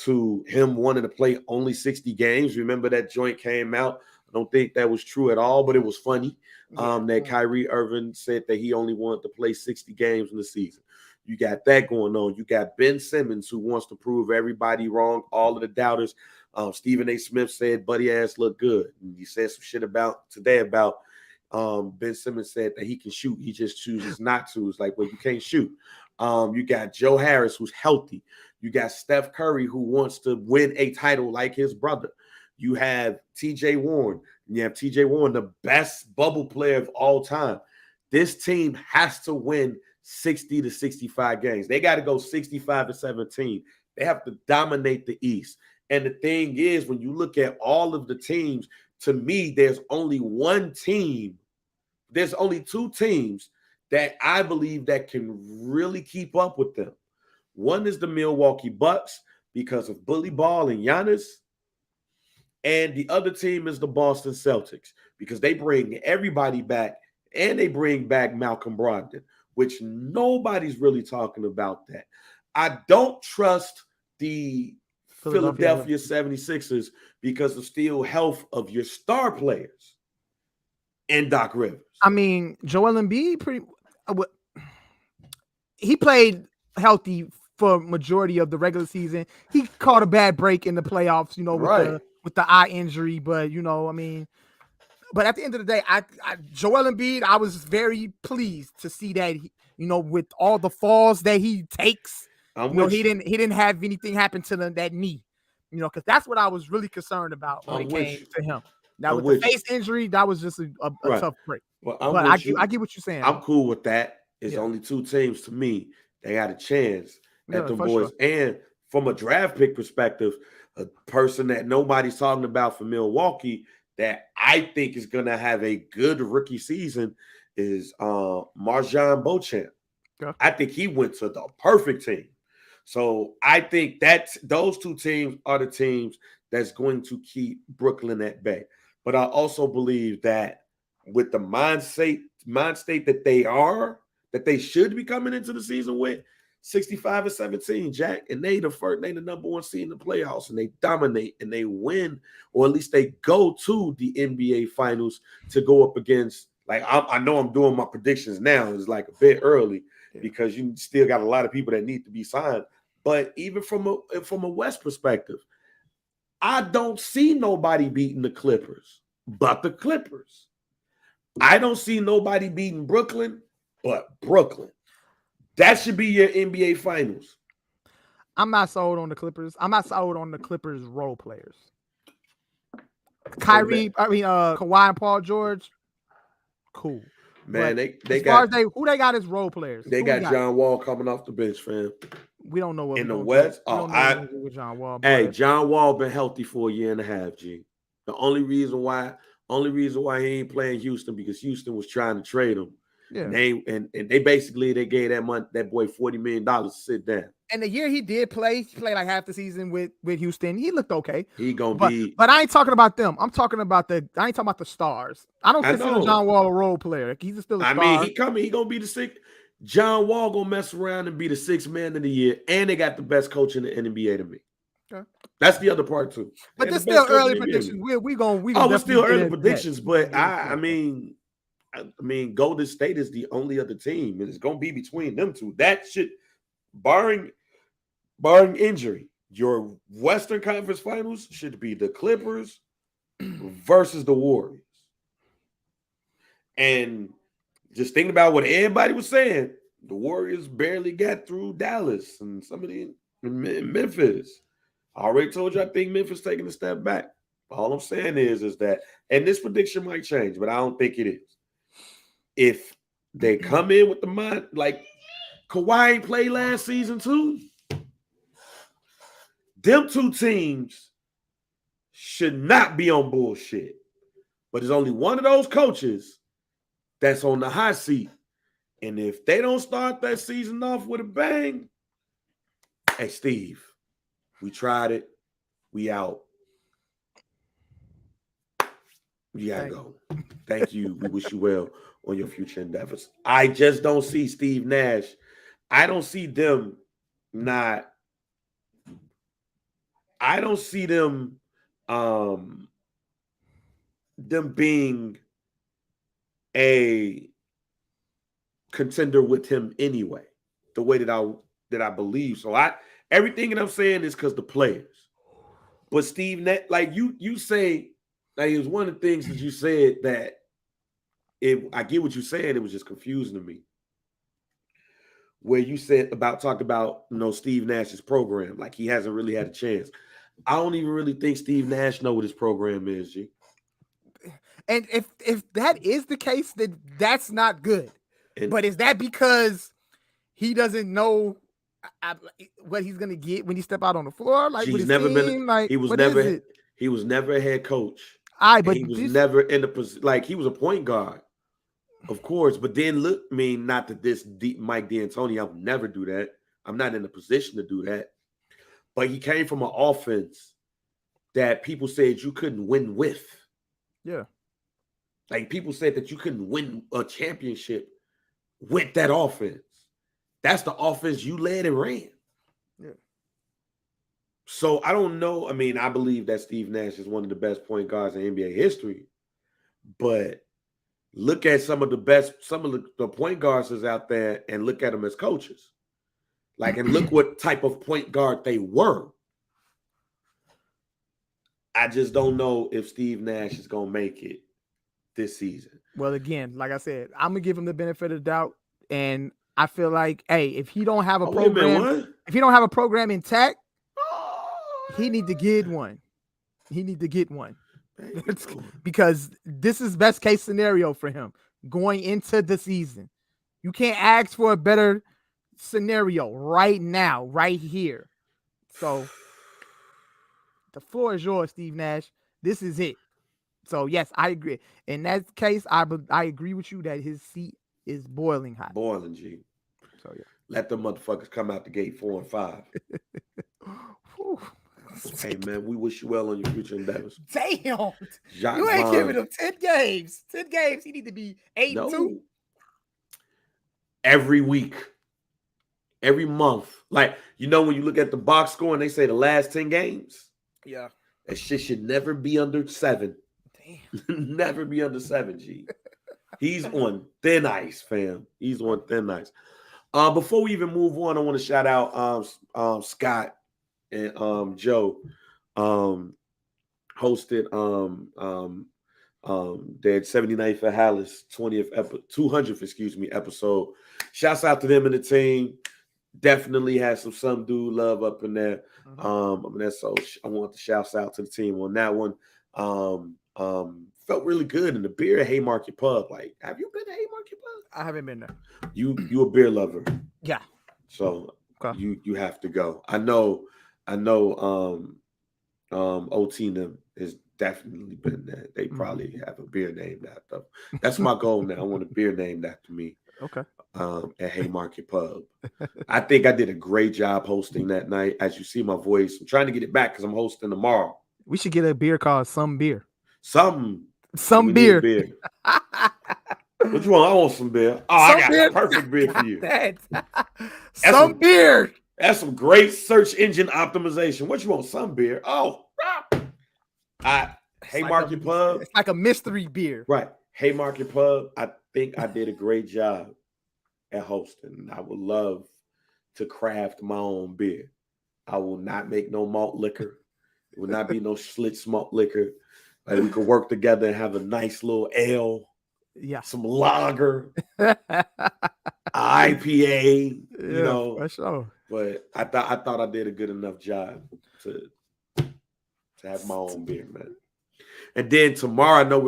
to him wanting to play only 60 games. Remember that joint came out. I don't think that was true at all, but it was funny. That Kyrie Irving said that he only wanted to play 60 games in the season. You got that going on. You got Ben Simmons, who wants to prove everybody wrong, all of the doubters. Stephen A. Smith said Buddy ass look good. And he said some shit today about Ben Simmons said that he can shoot. He just chooses not to. It's like, well, you can't shoot. You got Joe Harris, who's healthy. You got Steph Curry, who wants to win a title like his brother. You have TJ Warren. You have TJ Warren, the best bubble player of all time. This team has to win 60 to 65 games. They got to go 65 to 17. They have to dominate the East. And the thing is, when you look at all of the teams, to me, there's only one team. There's only two teams that I believe that can really keep up with them. One is the Milwaukee Bucks because of Bully Ball and Giannis. And the other team is the Boston Celtics because they bring everybody back and they bring back Malcolm Brogdon, which nobody's really talking about that. I don't trust the Philadelphia 76ers because of still health of your star players and Doc Rivers. I mean, Joel Embiid he played healthy for majority of the regular season. He caught a bad break in the playoffs, with the eye injury. But but at the end of the day, Joel Embiid, I was very pleased to see that with all the falls that he takes, he didn't have anything happen to that knee, because that's what I was really concerned about when it came to him. Now with the face injury, that was just a tough break. Well, but I get what you're saying. I'm cool with that. It's only two teams to me. They got a chance at the boys. Sure. And from a draft pick perspective, a person that nobody's talking about for Milwaukee that I think is going to have a good rookie season is MarJon Beauchamp. Yeah. I think he went to the perfect team. So I think that those two teams are the teams that's going to keep Brooklyn at bay. But I also believe that with the mind state that they should be coming into the season with, 65-17, Jack, and they the number one seed in the playoffs, and they dominate and they win, or at least they go to the NBA Finals to go up against. Like I know I'm doing my predictions now. It's like a bit early because you still got a lot of people that need to be signed. But even from a West perspective, I don't see nobody beating the Clippers, but the Clippers. I don't see nobody beating Brooklyn, but Brooklyn. That should be your NBA Finals. I'm not sold on the Clippers. I'm not sold on the Clippers role players. Kawhi and Paul George, cool. Man, but who they got as role players? They got John Wall coming off the bench, fam. We don't know what in the West. With John Wall. Hey, John Wall been healthy for a year and a half, G. The only reason why he ain't playing Houston because Houston was trying to trade him. Yeah, and they basically gave that boy $40 million to sit down. And the year he did play, he played like half the season with Houston. He looked okay. But I ain't talking about them. I ain't talking about the stars. I don't consider John Wall a role player. He's still a star. I mean, he gonna be the sixth. John Wall gonna mess around and be the sixth man of the year, and they got the best coach in the NBA to me. Okay. That's the other part too. But there's still early predictions. We're still early predictions, but I mean, Golden State is the only other team, and it's going to be between them two. That should, barring injury, your Western Conference Finals should be the Clippers versus the Warriors. And just thinking about what everybody was saying, the Warriors barely got through Dallas and somebody in Memphis. I already told you I think Memphis taking a step back. All I'm saying is that, and this prediction might change, but I don't think it is. If they come in with the mind, like Kawhi ain't played last season too, them two teams should not be on bullshit. But there's only one of those coaches that's on the hot seat. And if they don't start that season off with a bang, hey, Steve, we tried it. We out. You gotta go. Thank you. We wish you well on your future endeavors. I just don't see Steve Nash. I don't see them them being a contender with him anyway, the way that I believe. So everything that I'm saying is because the players. But Steve Nash, like you say, like it was one of the things that you said that I get what you're saying, it was just confusing to me. where you talked about Steve Nash's program, like he hasn't really had a chance. I don't even really think Steve Nash know what his program is, G. And if that is the case, then that's not good. And but is that because he doesn't know what he's gonna get when he step out on the floor? Like with his team, like he was what never is it? he was never a head coach. But he was never in the position. Like he was a point guard, of course. But then look, I mean, not that this deep Mike D'Antoni, I would never do that. I'm not in a position to do that. But he came from an offense that people said you couldn't win with. Yeah. Like people said that you couldn't win a championship with that offense. That's the offense you led and ran. Yeah. So I don't know. I mean, I believe that Steve Nash is one of the best point guards in NBA history. But look at some of the point guards that's out there and look at them as coaches. Like, and look what type of point guard they were. I just don't know if Steve Nash is going to make it this season. Well, again, like I said, I'm going to give him the benefit of the doubt. And I feel like, hey, if he don't have a program, if he don't have a program intact, he need to get one. He need to get one. Because this is best case scenario for him going into the season. You can't ask for a better scenario right now, right here. So the floor is yours, Steve Nash. This is it. So yes, I agree. In that case, I agree with you that his seat is boiling hot. Boiling, G. So yeah. Let them motherfuckers come out the gate 4 and 5. Hey man, we wish you well on your future endeavors. Damn, you ain't giving him 10 games. 10 games. He need to be 8-2. Every week, every month. Like, when you look at the box score and they say the last 10 games. Yeah. That shit should never be under 7. Damn. Never be under 7, G. He's on thin ice, fam. He's on thin ice. Before we even move on, I want to shout out Scott and Joe. Hosted their 79th for Hallis 200th episode. Shouts out to them and the team. Definitely had some dude love up in there. So I want to shout out to the team on that one. Felt really good in the beer at Haymarket Pub. Like, have you been to Haymarket Pub? I haven't been there. You a beer lover? Yeah. So okay. You have to go. I know. OT them has definitely been there. They probably have a beer named after them. That's my goal now. I want a beer named after me. Okay. At Haymarket Pub. I think I did a great job hosting that night. As you see my voice, I'm trying to get it back because I'm hosting tomorrow. We should get a beer called Some Beer. Some beer. What you want? I want some beer. Oh, I got a perfect beer for you. Some beer. That's some great search engine optimization. What you want? Some beer. Oh, Haymarket Pub. It's like a mystery beer. Right. Haymarket Pub. I think I did a great job at hosting. I would love to craft my own beer. I will not make no malt liquor. It will not be no Schlitz malt liquor. Like we could work together and have a nice little ale. Yeah. Some lager. IPA. For sure. But I thought I did a good enough job to have my own beer, man. And then tomorrow, I know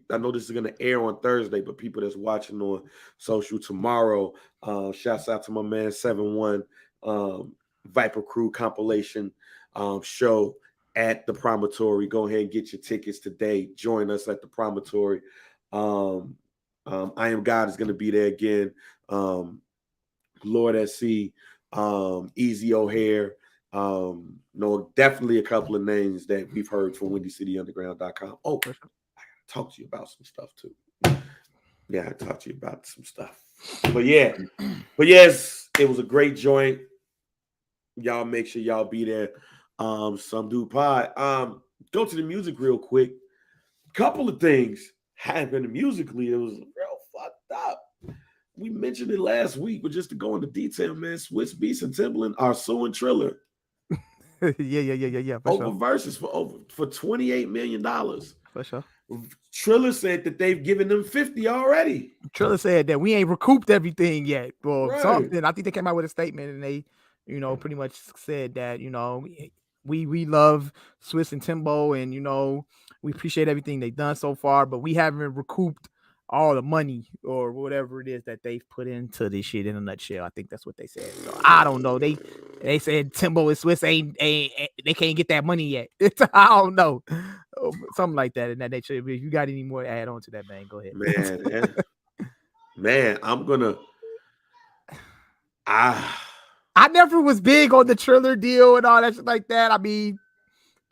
I know this is gonna air on Thursday, but people that's watching on social tomorrow, shouts out to my man 7-1 Viper Crew compilation show at the Promontory. Go ahead and get your tickets today. Join us at the Promontory. I Am God is gonna be there again. Lord SC, Easy O'Hare. Definitely a couple of names that we've heard from WindyCityUnderground.com. Oh, I gotta talk to you about some stuff too. Yeah, I talk to you about some stuff. But yes, it was a great joint. Y'all make sure y'all be there. Some Dude Pod. Go to the music real quick. Couple of things happened musically. It was real fucked up. We mentioned it last week, but just to go into detail, man, Swizz Beatz and Timbaland are suing Triller. Yeah. Over Versus for $28 million. For sure. Triller said that they've given them 50 already. Triller said that we ain't recouped everything yet, or Right. something. I think they came out with a statement and they, pretty much said that, we love Swiss and Timbo, and we appreciate everything they've done so far, but we haven't recouped all the money or whatever it is that they've put into this shit in a nutshell. I think that's what they said. So I don't know. They said Timbo and Swiss ain't they can't get that money yet. I don't know. Something like that. And that nature. If you got any more to add on to that, man, go ahead. Man, I'm gonna I never was big on the Triller deal and all that shit like that. I mean,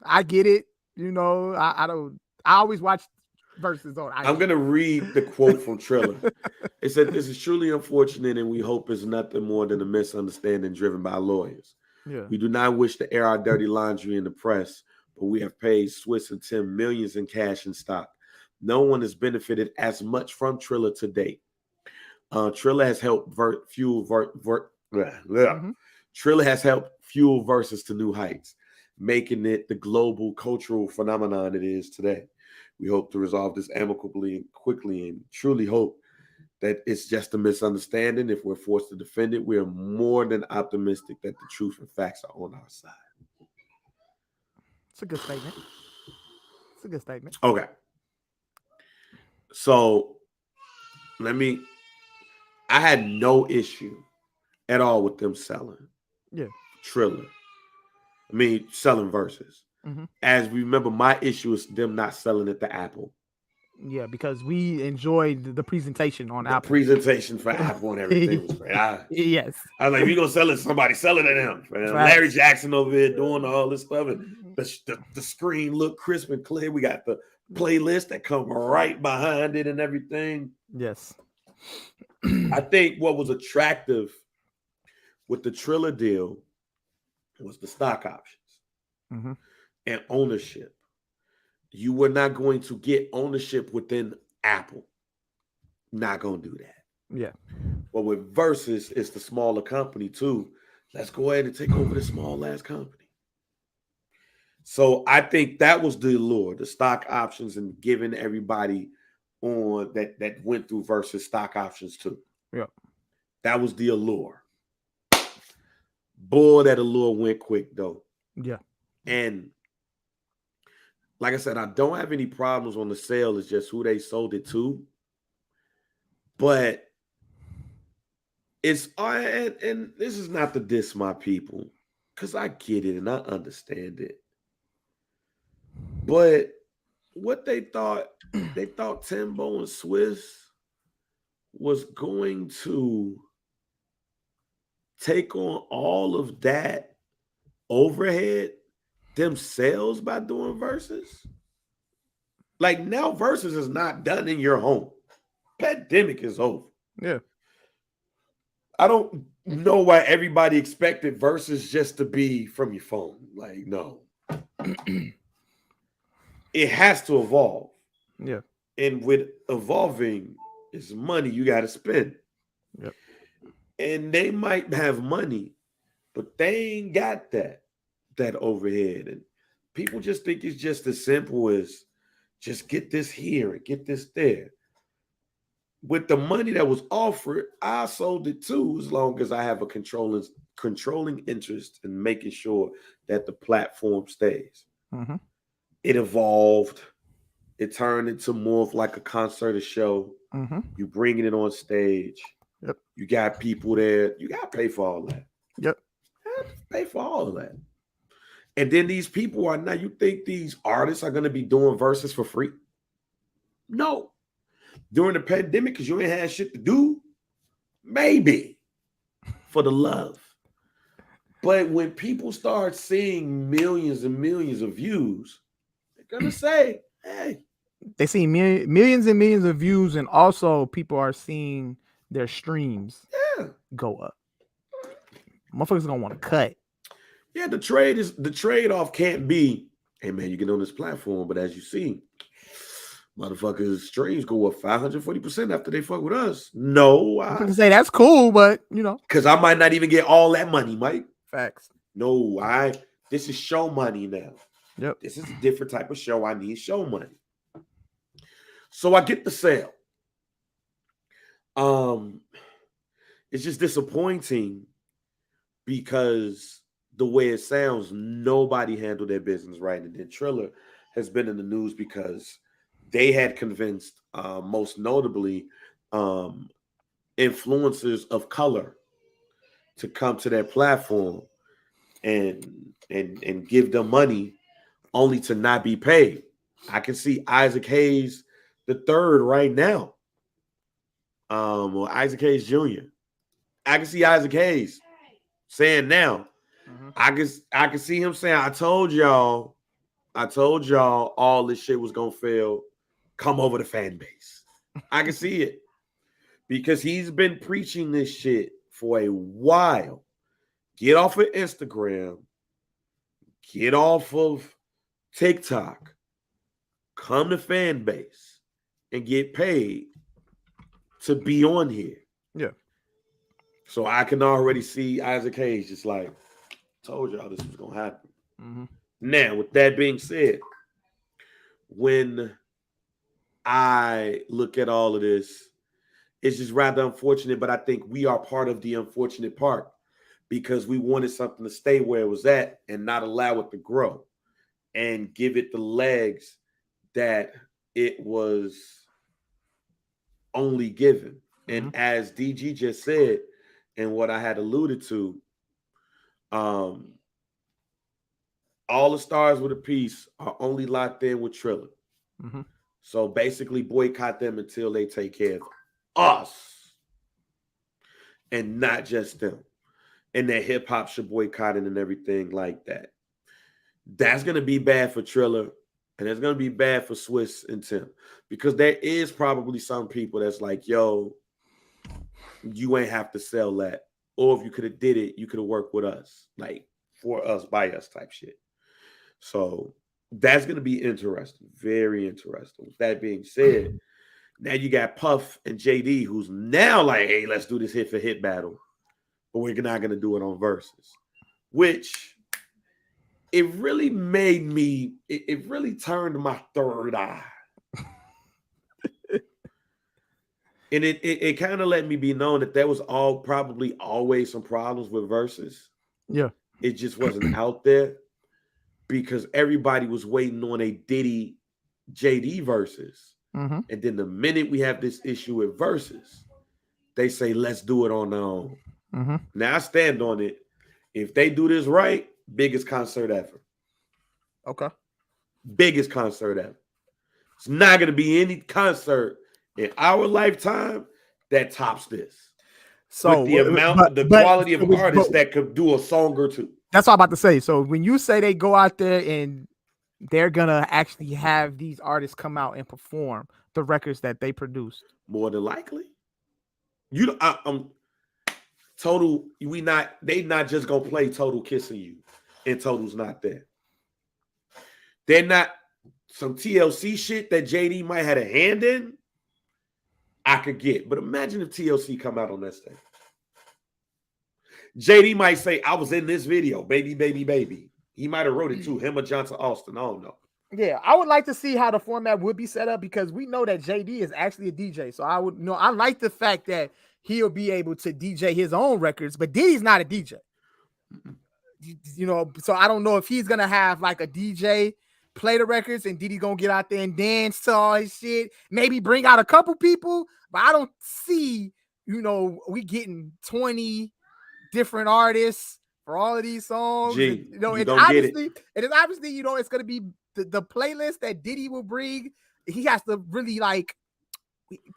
I get it. I always watch verses on. I'm going to read the quote from Triller. It said, "This is truly unfortunate, and we hope it's nothing more than a misunderstanding driven by lawyers. Yeah. We do not wish to air our dirty laundry in the press, but we have paid Swiss and Tim millions in cash and stock. No one has benefited as much from Triller to date. Triller has helped Triller has helped fuel Versus to new heights, making it the global cultural phenomenon it is today. We hope to resolve this amicably and quickly, and truly hope that it's just a misunderstanding. If we're forced to defend it, we are more than optimistic that the truth and facts are on our side." It's a good statement. Okay. So I had no issue at all with them selling. Yeah. Triller. Selling Versus. Mm-hmm. As we remember, my issue is them not selling it to Apple. Yeah, because we enjoyed the presentation on Apple. Presentation for Apple and everything was great. Yes. I was like, if you're going to sell it to somebody, sell it to them. Man. Larry Jackson over here doing all this stuff. And the screen looked crisp and clear. We got the playlist that come right behind it and everything. Yes. I think what was attractive with the Triller deal was the stock options and ownership. You were not going to get ownership within Apple. Not going to do that. Yeah. But with Versus, it's the smaller company too. Let's go ahead and take over the small ass company. So I think that was the allure, the stock options, and giving everybody on that went through Versus stock options too. Yeah. That was the allure. Boy, that allure went quick though. Yeah. And like I said, I don't have any problems on the sale. It's just who they sold it to. But it's, and this is not to diss my people, because I get it and I understand it. But what they thought Timbo and Swiss was going to take on all of that overhead themselves by doing Versus. Like, now Versus is not done in your home. Pandemic is over. Yeah. I don't know why everybody expected Versus just to be from your phone. Like, no. It has to evolve. Yeah. And with evolving, it's money you got to spend. Yep. And they might have money, but they ain't got that overhead. And people just think it's just as simple as just get this here and get this there. With the money that was offered, I sold it too, as long as I have a controlling interest in making sure that the platform stays. Mm-hmm. It evolved. It turned into more of like a concert or show. Mm-hmm. You bringing it on stage. Yep. You got people there. You got to pay for all that. Yep. Pay for all of that. And then these people are now, you think these artists are going to be doing Versus for free? No. During the pandemic, because you ain't had shit to do? Maybe. For the love. But when people start seeing millions and millions of views, they're going to say, hey. They see millions and millions of views, and also people are seeing their streams go up. Motherfuckers gonna want to cut. Yeah, the trade-off can't be, hey man, you get on this platform, but as you see, motherfuckers' streams go up 540% after they fuck with us. No, I can say that's cool, but because I might not even get all that money, Mike. Facts. No, this is show money now. Yep. This is a different type of show. I need show money. So I get the sale. It's just disappointing because the way it sounds, nobody handled their business right. And then Triller has been in the news because they had convinced, most notably, influencers of color to come to their platform and give them money only to not be paid. I can see Isaac Hayes the third right now. Or Isaac Hayes Jr. I can see Isaac Hayes saying now. I can see him saying, I told y'all all this shit was gonna fail. Come over the fan base. I can see it. Because he's been preaching this shit for a while. Get off of Instagram. Get off of TikTok. Come to fan base and get paid to be on here. Yeah. So I can already see Isaac Hayes just like, told y'all this was going to happen. Mm-hmm. Now, with that being said, when I look at all of this, it's just rather unfortunate, but I think we are part of the unfortunate part because we wanted something to stay where it was at and not allow it to grow and give it the legs that it was only given. Mm-hmm. And as DG just said, and what I had alluded to, all the stars with a piece are only locked in with Triller. Mm-hmm. So basically boycott them until they take care of us and not just them. And that hip hop should boycott it and everything like that. That's going to be bad for Triller and it's going to be bad for Swiss and Tim because there is probably some people that's like, yo, you ain't have to sell that. Or if you could have did it, you could have worked with us, like for us, by us type shit. So that's going to be interesting. Very interesting. With that being said, now you got Puff and JD, who's now like, hey, let's do this hit for hit battle. But we're not going to do it on verses. Which, it really made me, it really turned my third eye. And it kind of let me be known that there was probably always some problems with verses. Yeah. It just wasn't out there because everybody was waiting on a Diddy JD verses. Mm-hmm. And then the minute we have this issue with verses, they say, let's do it on our own. Mm-hmm. Now I stand on it. If they do this right, biggest concert ever. Okay. Biggest concert ever. It's not going to be any concert in our lifetime that tops this. So with the quality of artists that could do a song or two. That's what I'm about to say. So when you say they go out there and they're gonna actually have these artists come out and perform the records that they produced, more than likely, Total. They not just gonna play Total Kissing You, and Total's not there. They're not some TLC shit that JD might have a hand in. I could get, but imagine if TLC come out on that stage. JD might say, I was in this video, baby, baby, baby. He might have wrote it too, him or Johnson Austin. I don't know. Yeah, I would like to see how the format would be set up because we know that JD is actually a DJ. So I like the fact that he'll be able to DJ his own records, but Diddy's not a DJ. So I don't know if he's going to have like a DJ play the records and Diddy going to get out there and dance to all his shit. Maybe bring out a couple people, but I don't see, we getting 20 different artists for all of these songs. Gee, it's obviously, it's going to be the playlist that Diddy will bring. He has to really like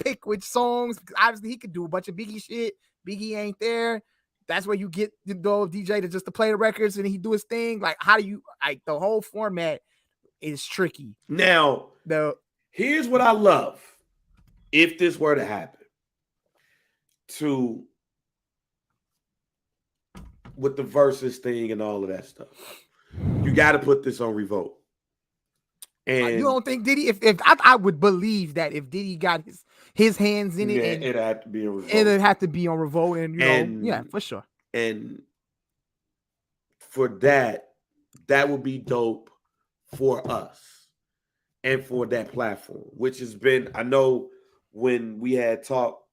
pick which songs. Obviously, he could do a bunch of Biggie shit. Biggie ain't there. That's where you get the DJ to play the records and he do his thing. Like, how do you like the whole format is tricky. Now, here's what I love. If this were to happen, with the versus thing and all of that stuff, you got to put this on Revolt. And you don't think Diddy? If I would believe that if Diddy got his hands in it, it'd have to be on Revolt. It'd have to be on Revolt, and yeah, for sure. And for that would be dope for us. and for that platform, which has been, I know when we had talked,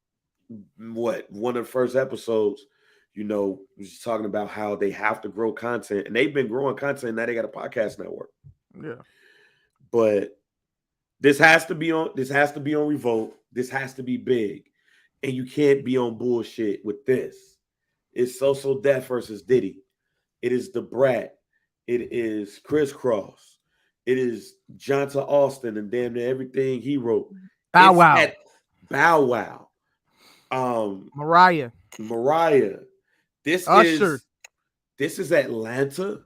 one of the first episodes, we was talking about how they have to grow content, and they've been growing content. Now they got a podcast network. Yeah. But this has to be on Revolt. This has to be big. And you can't be on bullshit with this. It's So Def versus Diddy. It is the Brat. It is Criss Cross. It is Jonta Austin and damn near everything he wrote. Bow Wow. Bow Wow. Mariah. This Usher. is Atlanta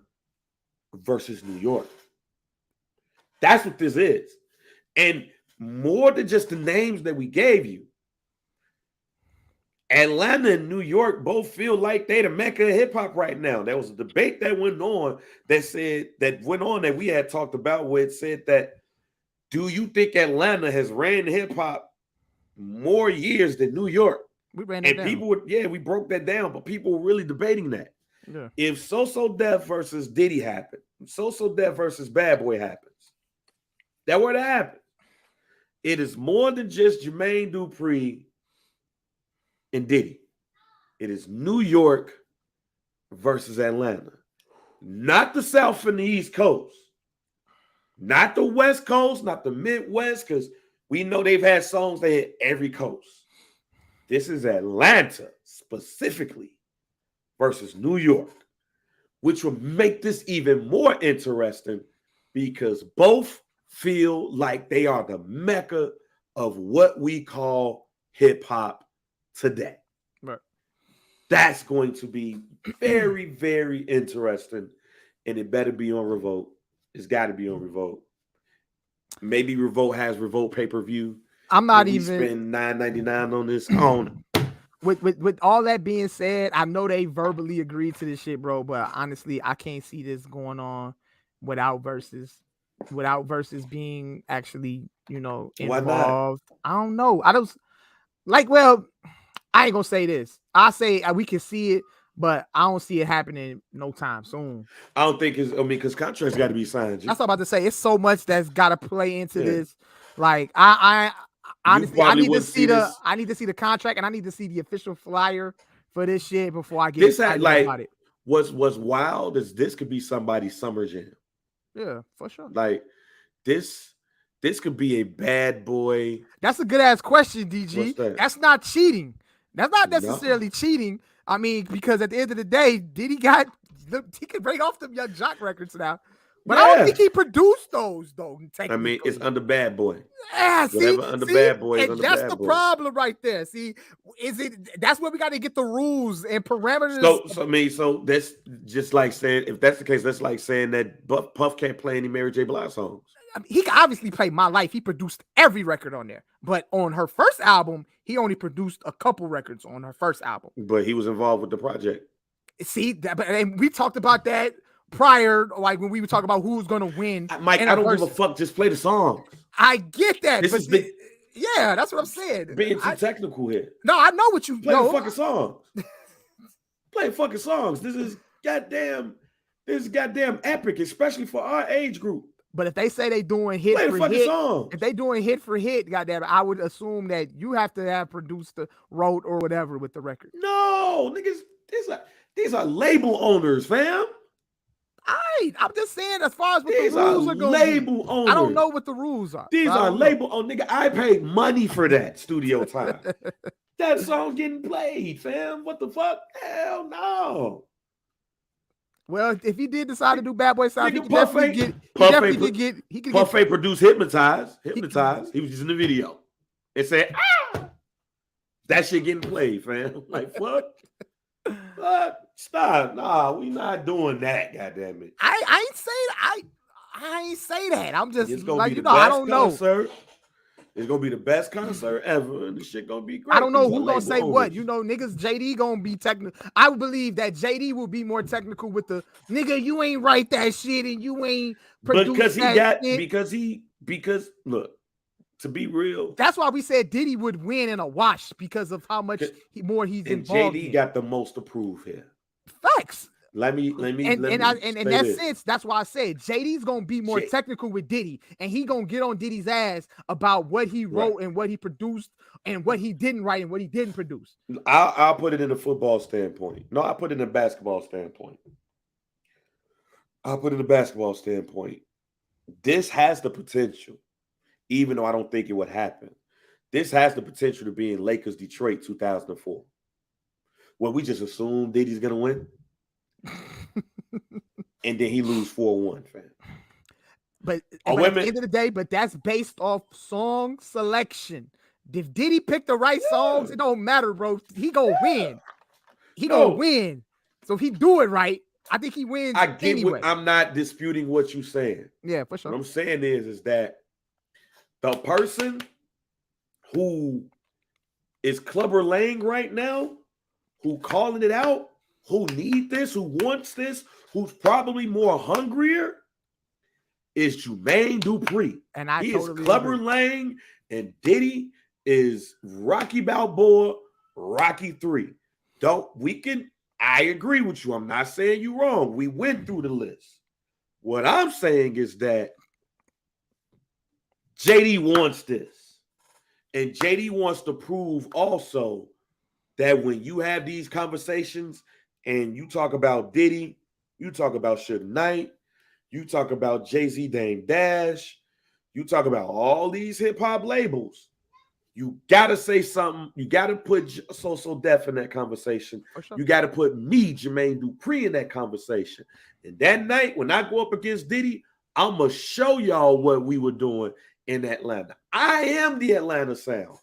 versus New York. That's what this is. And more than just the names that we gave you, Atlanta and New York both feel like they the mecca of hip hop right now. There was a debate that went on that we had talked about, where it said that, do you think Atlanta has ran hip hop more years than New York? We ran it down. People we broke that down, but people were really debating that. Yeah. If So Def versus Diddy happened, So Def versus Bad Boy happens, that were to happen, it is more than just Jermaine Dupri and Diddy. It is New York versus Atlanta. Not the South and the East Coast. Not the West Coast, not the Midwest, because we know they've had songs that hit every coast. This is Atlanta specifically versus New York, which will make this even more interesting because both feel like they are the mecca of what we call hip hop today. Right. That's going to be very, very interesting, and it better be on Revolt. It's got to be on Revolt. Maybe Revolt has Revolt pay-per-view. I'm not even spend $9.99 on this. On with all that being said, I know they verbally agreed to this shit, bro. But honestly, I can't see this going on without verses being actually, involved. Why not? I don't know. I don't like. Well, I ain't gonna say this. I say we can see it, but I don't see it happening no time soon. I don't think because contracts got to be signed. That's what I'm about to say. It's so much that's got to play into this. Like I honestly, I need to see the contract, and I need to see the official flyer for this shit before I get excited about it. What's wild is this could be somebody's summer jam. Yeah, for sure. Like this could be a Bad Boy. That's a good ass question, DG. That's not cheating. That's not necessarily cheating. I mean, because at the end of the day, he can break off them Young Jock records now. But I don't think he produced those, though. I mean, it's under Bad Boy. Yeah, Bad Boy. And that's the problem right there. See, that's where we got to get the rules and parameters. So that's just like saying, if that's the case, that's like saying that Puff can't play any Mary J. Blige songs. I mean, he can obviously play My Life. He produced every record on there. But on her first album, he only produced a couple records on her first album. But he was involved with the project. See, and we talked about that prior, like when we were talking about who's going to win. Mike, I don't give a fuck. Just play the songs. I get that. Yeah, that's what I'm saying. Being too technical here. No, I know what you play. The fucking songs. Play fucking songs. This is goddamn epic, especially for our age group. But if they say they doing hit for hit, if they doing hit for hit, goddamn, I would assume that you have to have produced, wrote, or whatever with the record. No, niggas, these are label owners, fam. I'm just saying, as far as what the rules are going, label owners. I don't know what the rules are. These are label owners, nigga. I paid money for that studio time. That song getting played, fam. What the fuck? Hell no. Well, if he did decide to do Bad Boy South, he could Puffy produced Hypnotize. He was using the video. It said, that shit getting played, fam. Like, fuck. Stop. Nah, we not doing that, goddamn it. I ain't say that. I'm just like, I don't know. It's gonna be the best concert ever, and the shit gonna be great. I don't know who's gonna say what. Niggas, JD gonna be technical. I would believe that JD will be more technical with the nigga. You ain't write that shit, and you ain't produce because look, to be real, that's why we said Diddy would win in a wash because of how much more he's involved. JD got the most to prove here. Facts. let me in say that this. sense, that's why I said JD's gonna be more technical with Diddy, and he gonna get on Diddy's ass about what he wrote and what he produced and what he didn't write and what he didn't produce. I'll put it in a football standpoint. No, I put it in a basketball standpoint. This has the potential, even though I don't think it would happen. This has the potential to be in Lakers Detroit 2004. Well, we just assume Diddy's gonna win. And then he lose 4-1, fam. But at the end of the day, that's based off song selection. If Diddy picked the right songs, it don't matter, bro. He gonna win. He gonna win. So if he do it right, I think he wins. I get anyway. I'm not disputing what you're saying. Yeah, for sure. What I'm saying is that the person who is Clubber Lang right now, who calling it out, who need this, who wants this, who's probably more hungrier, is Jermaine Dupri. And he totally is Clubber Lang, and Diddy is Rocky Balboa, Rocky 3. I agree with you. I'm not saying you're wrong. We went through the list. What I'm saying is that JD wants this. And JD wants to prove also that when you have these conversations and you talk about Diddy, you talk about Suge Knight, you talk about Jay-Z, Dame Dash, you talk about all these hip-hop labels, you got to say something. You got to put So Def in that conversation. Sure. You got to put me, Jermaine Dupri, in that conversation. And that night, when I go up against Diddy, I'm going to show y'all what we were doing in Atlanta. I am the Atlanta sound.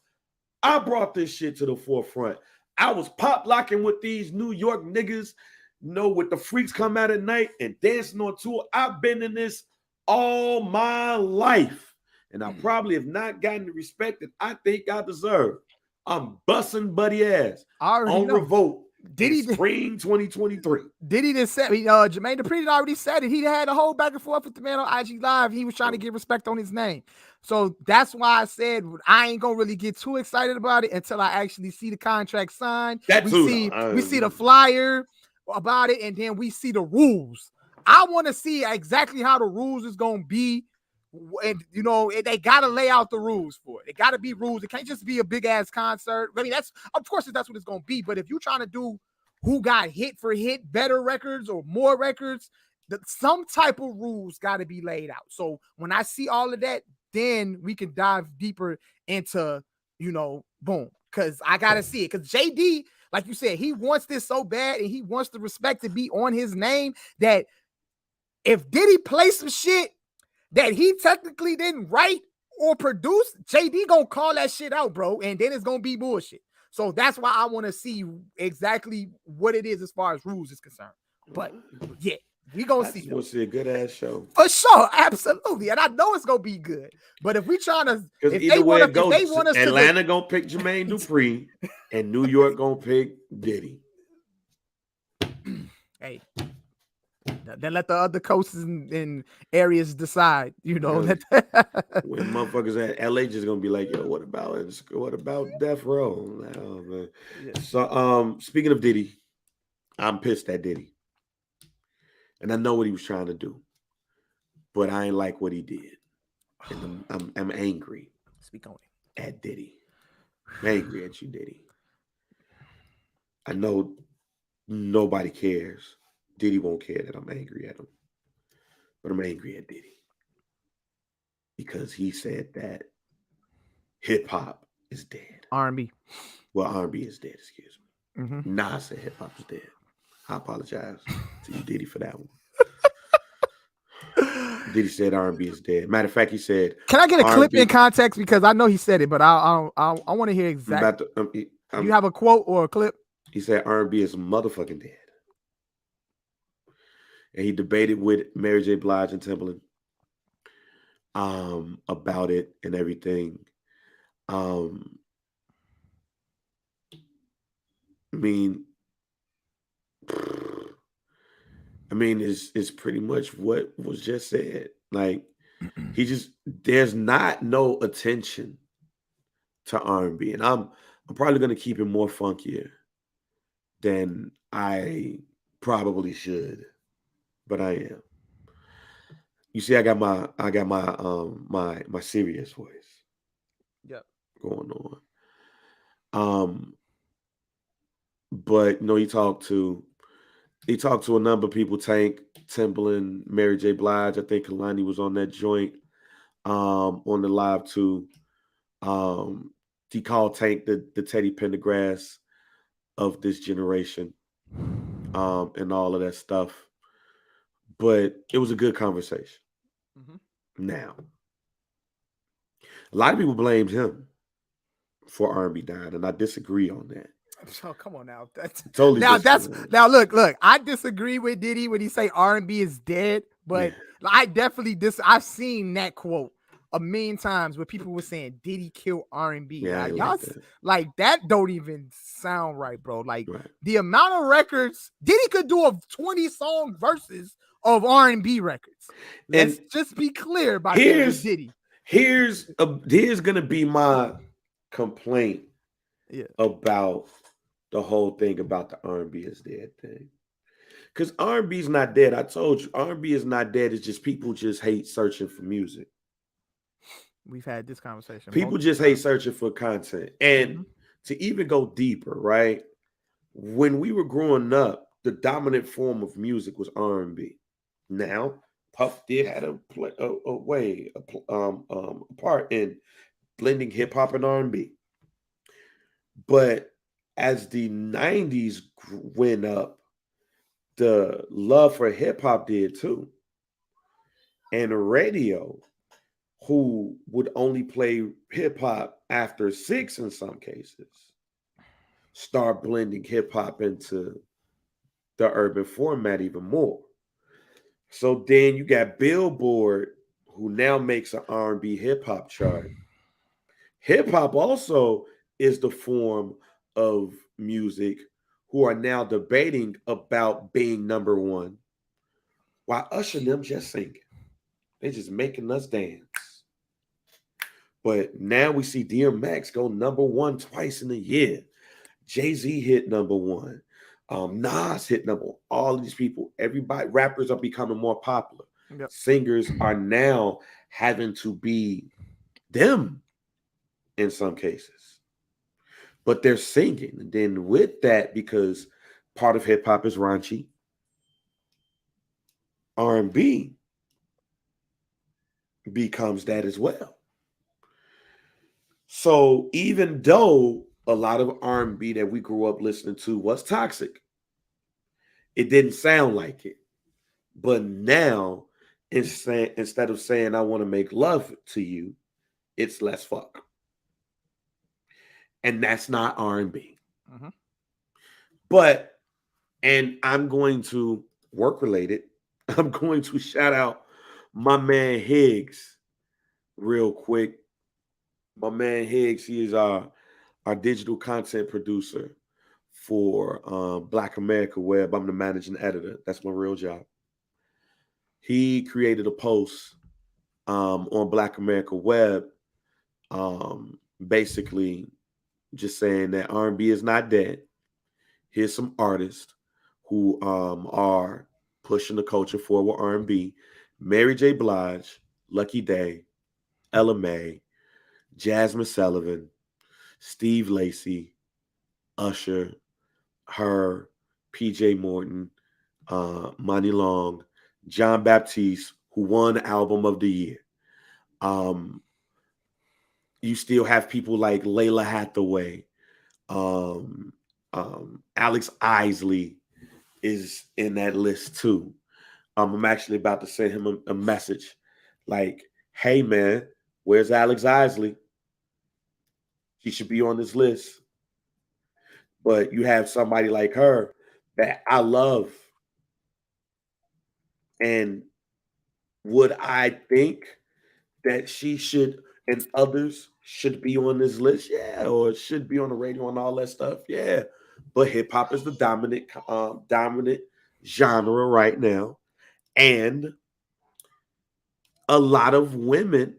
I brought this shit to the forefront. I was pop locking with these New York niggas, with the freaks come out at night and dancing on tour. I've been in this all my life. And I probably have not gotten the respect that I think I deserve. I'm busting Buddy ass on Revolt. Diddy spring 2023. Diddy just said, Jermaine Dupri already said it. He had a whole back and forth with the man on IG Live. He was trying to get respect on his name. So that's why I said I ain't gonna really get too excited about it until I actually see the contract signed. We see the flyer about it, and then we see the rules. I want to see exactly how the rules is gonna be. And they gotta lay out the rules for it. It gotta be rules. It can't just be a big ass concert. I mean, that's what it's gonna be. But if you're trying to do who got hit for hit, better records or more records, some type of rules got to be laid out. So when I see all of that, then we can dive deeper into boom. Because I gotta see it. Because JD, like you said, he wants this so bad, and he wants the respect to be on his name. That if Diddy plays some shit that he technically didn't write or produce, JD gonna call that shit out, bro, and then it's gonna be bullshit. So that's why I want to see exactly what it is as far as rules is concerned. But yeah, we gonna see. We'll see a good ass show for sure, absolutely, and I know it's gonna be good. But if we trying to, if either way it goes, Atlanta gonna pick Jermaine Dupri, and New York gonna pick Diddy. Hey. Then let the other coasts and areas decide, When motherfuckers at LA just gonna be like, yo, what about Death Row? Oh, man. Yeah. So speaking of Diddy, I'm pissed at Diddy. And I know what he was trying to do, but I ain't like what he did. And I'm angry. Speak on it. At Diddy. I'm angry at you, Diddy. I know nobody cares. Diddy won't care that I'm angry at him. But I'm angry at Diddy. Because he said that hip-hop is dead. R&B. Well, R&B is dead, excuse me. Mm-hmm. Nas said hip-hop is dead. I apologize to you, Diddy, for that one. Diddy said R&B is dead. Matter of fact, he said... Can I get a R&B clip in context? Because I know he said it, but I want to hear exactly. You have a quote or a clip? He said R&B is motherfucking dead. And he debated with Mary J. Blige and Timbaland about it and everything. I mean, it's pretty much what was just said. Like, there's no attention to R&B, and I'm probably gonna keep it more funkier than I probably should, but I am. You see, I got my serious voice Yep. going on. But he talked to a number of people, Tank, Timbaland, Mary J. Blige. I think Kalani was on that joint on the live too. He called Tank the Teddy Pendergrass of this generation, and all of that stuff. But it was a good conversation. Mm-hmm. Now, a lot of people blamed him for R&B dying, and I disagree on that. Oh, come on now. That's totally now look. I disagree with Diddy when he say R&B is dead, but yeah. I definitely I've seen that quote a million times where people were saying Diddy kill R&B. Yeah, y'all like that don't even sound right, bro. Like the amount of records Diddy could do of 20-song verses of R&B records. Let's just be clear about that with Diddy. Here's gonna be my complaint about the whole thing about the R&B is dead thing. Because R&B is not dead. I told you, R&B is not dead. It's just people just hate searching for music. We've had this conversation. People just hate searching for content. And to even go deeper, right? When we were growing up, the dominant form of music was R&B. Now, Puff did have a part in blending hip hop and R&B. But as the 90s went up, the love for hip hop did too. And the radio, who would only play hip hop after 6 in some cases, start blending hip hop into the urban format even more. So then you got Billboard, who now makes an R&B hip hop chart. Hip hop also is the form of music who are now debating about being number one, while Usher and them just singing. They're just making us dance. But now we see DMX go number one twice in a year. Jay-Z hit number one. Nas hit number one. All of these people, everybody, rappers are becoming more popular. Yep. Singers are now having to be them in some cases. But they're singing. And then with that, because part of hip hop is raunchy, R&B becomes that as well. So even though a lot of R&B that we grew up listening to was toxic, it didn't sound like it. But now, instead of saying I want to make love to you, it's let's fuck. And that's not R&B. Mm-hmm. But, and I'm going to work related, I'm going to shout out my man Higgs real quick. My man Higgs, he is our digital content producer for Black America Web. I'm the managing editor. That's my real job. He created a post on Black America Web, basically just saying that R&B is not dead. Here's some artists who are pushing the culture forward with R&B. Mary J. Blige, Lucky Daye, Ella Mai, Jasmine Sullivan, Steve Lacy, Usher, her, PJ Morton, Money Long, John Baptiste, who won Album of the Year. You still have people like Layla Hathaway, Alex Isley is in that list too. I'm actually about to send him a message like, hey man, where's Alex Isley? He should be on this list. But you have somebody like her that I love. And would I think that she should and others should be on this list? Yeah, or should be on the radio and all that stuff? Yeah. But hip hop is the dominant genre right now. And a lot of women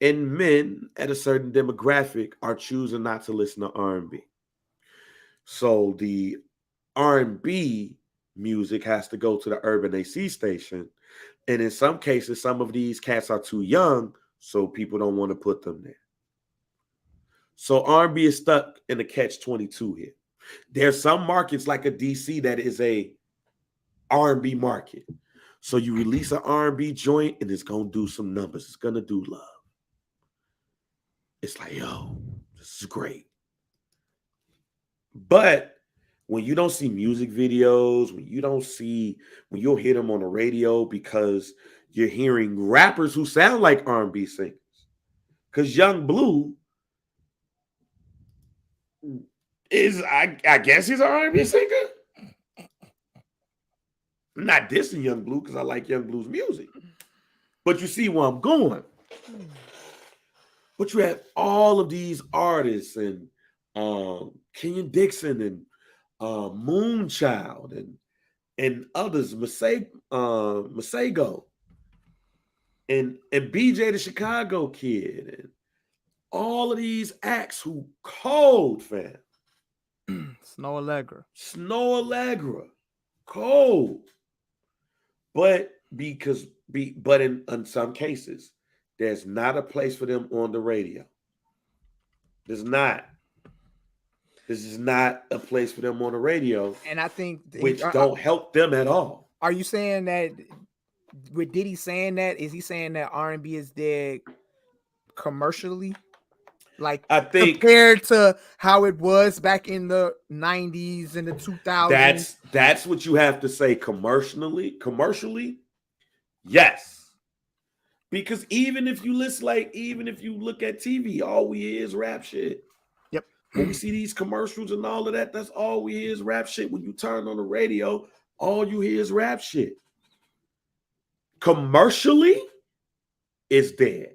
and men at a certain demographic are choosing not to listen to R&B. So the R&B music has to go to the urban AC station. And in some cases, some of these cats are too young, so people don't want to put them there. So R&B is stuck in the catch-22 here. There's some markets like a DC that is a R&B market. So you release an R&B joint and it's going to do some numbers. It's going to do love. It's like, yo, this is great. But when you don't see music videos, when you'll hear them on the radio because you're hearing rappers who sound like R&B singers. Because Young Blue is, I guess he's an R&B singer. I'm not dissing Young Blue because I like Young Blue's music. But you see where I'm going. But you have all of these artists and Kenyon Dixon and Moonchild and others, Masego and BJ the Chicago Kid and all of these acts who cold, fam. Snow Allegra, cold. But in some cases, there's not a place for them on the radio. There's not. This is not a place for them on the radio. And I think which don't help them at all. Are you saying that with Diddy saying that? Is he saying that R&B is dead commercially? Like, I think compared to how it was back in the 90s and the 2000s. That's what you have to say commercially. Yes. Because even if you look at TV, all we hear is rap shit. Yep. When we see these commercials and all of that, that's all we hear is rap shit. When you turn on the radio, all you hear is rap shit. Commercially, it's dead.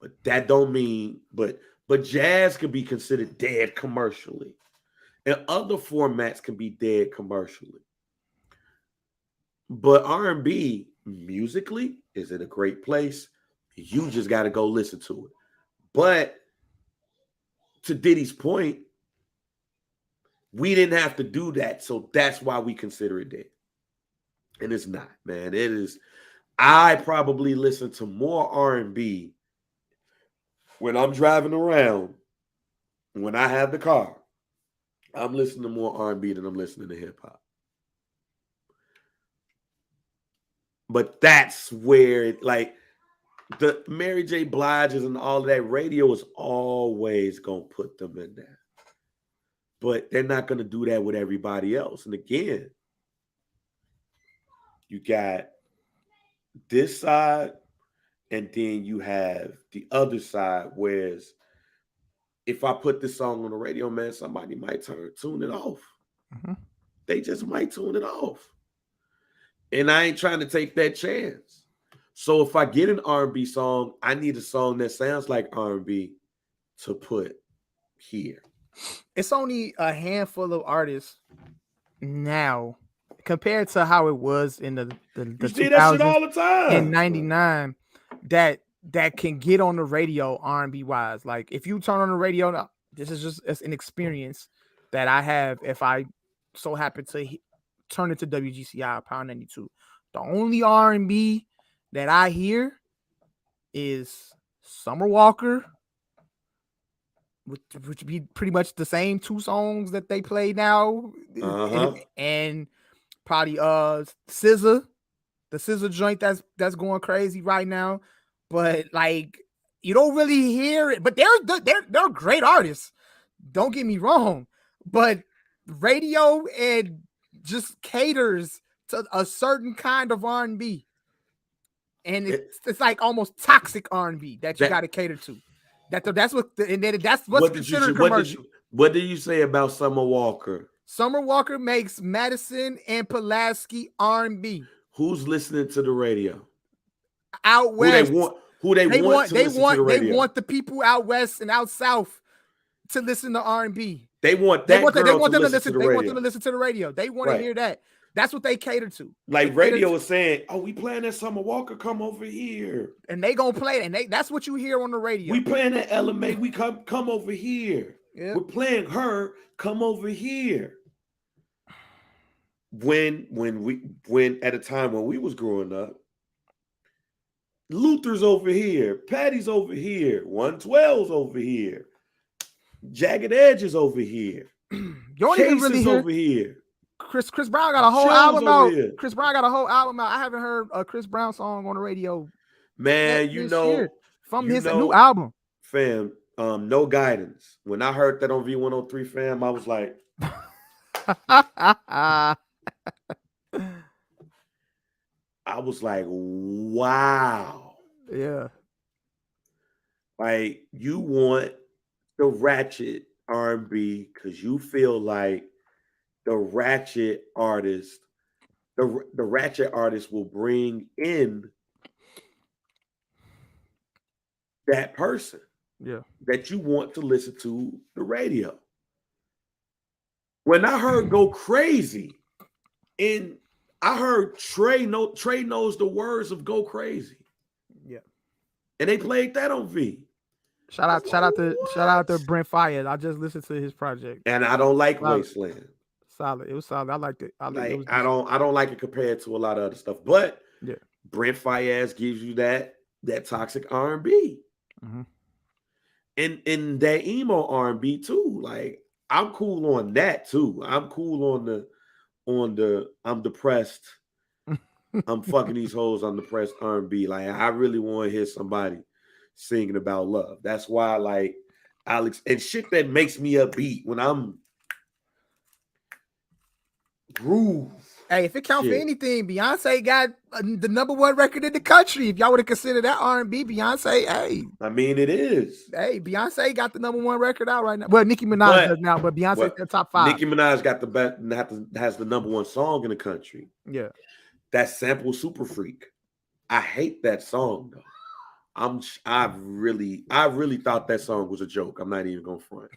But that don't mean, but jazz can be considered dead commercially. And other formats can be dead commercially. But R&B musically is in a great place. You just got to go listen to it. But to Diddy's point, we didn't have to do that. So that's why we consider it dead. And it's not, man. It is. I probably listen to more R&B when I'm driving around, when I have the car. I'm listening to more R&B than I'm listening to hip hop. But that's where the Mary J. Blige's and all of that radio is always going to put them in there. But they're not going to do that with everybody else. And again, you got this side, and then you have the other side, whereas if I put this song on the radio, man, somebody might tune it off. Mm-hmm. They just might tune it off. And I ain't trying to take that chance. So if I get an R&B song, I need a song that sounds like R&B to put here. It's only a handful of artists now compared to how it was in the you see that shit all the time in 99 that can get on the radio R&B wise. Like if you turn on the radio, this is just an experience that I have if I so happen to turn it to WGCI Power 92. The only R&B that I hear is Summer Walker, which would be pretty much the same two songs that they play now, and probably SZA, the SZA joint that's going crazy right now. But like you don't really hear it. But they're great artists. Don't get me wrong. But radio and just caters to a certain kind of R&B, and it's like almost toxic R&B that you got to cater to. That's what's considered commercial. What did you say about Summer Walker? Summer Walker makes Madison and Pulaski R&B. Who's listening to the radio? Out west. Who they want to the people out west and out south to listen to R&B. They want them to listen to the radio. They want to hear that. That's what they cater to. Like radio is saying, "Oh, we playing that Summer Walker, come over here," and they gonna play it. And that's what you hear on the radio. We playing that Ella Mai, we come over here. Yep. We're playing her, come over here. when at a time when we was growing up, Luther's over here, Patty's over here, 112's over here, Jagged Edge's over here, You don't even Case really is hear over here. Chris Brown got a whole Chill's album over out. here. Chris Brown got a whole album out. I haven't heard a Chris Brown song on the radio Man, this year from his new album. Fam, No Guidance. When I heard that on V103, fam, I was like, wow. Yeah. Like, you want the ratchet R&B because you feel like the ratchet artist will bring in that person that you want to listen to the radio. When I heard Go Crazy, and I heard Trey knows the words of Go Crazy. Yeah. And they played that on V. Shout out to Brent Fayez. I just listened to his project. And I don't like Wasteland. Solid. It was solid. I liked it. I don't like it compared to a lot of other stuff. But yeah, Brent Fayez gives you that toxic R&B. Mm-hmm. And that emo R&B too. Like, I'm cool on that too. I'm cool on the I'm depressed. I'm fucking these hoes on depressed R&B. Like, I really want to hear somebody singing about love. That's why, like, Alex and shit that makes me upbeat when I'm groove. Hey, if it counts for anything, Beyonce got the #1 record in the country. If y'all would have considered that R&B, Beyonce, hey. I mean, it is. Hey, Beyonce got the #1 record out right now. Well, Nicki Minaj does now, but Beyonce's the top 5. Nicki Minaj got the best, has the #1 song in the country. Yeah. That sample Super Freak. I hate that song though. I really thought that song was a joke. I'm not even gonna front.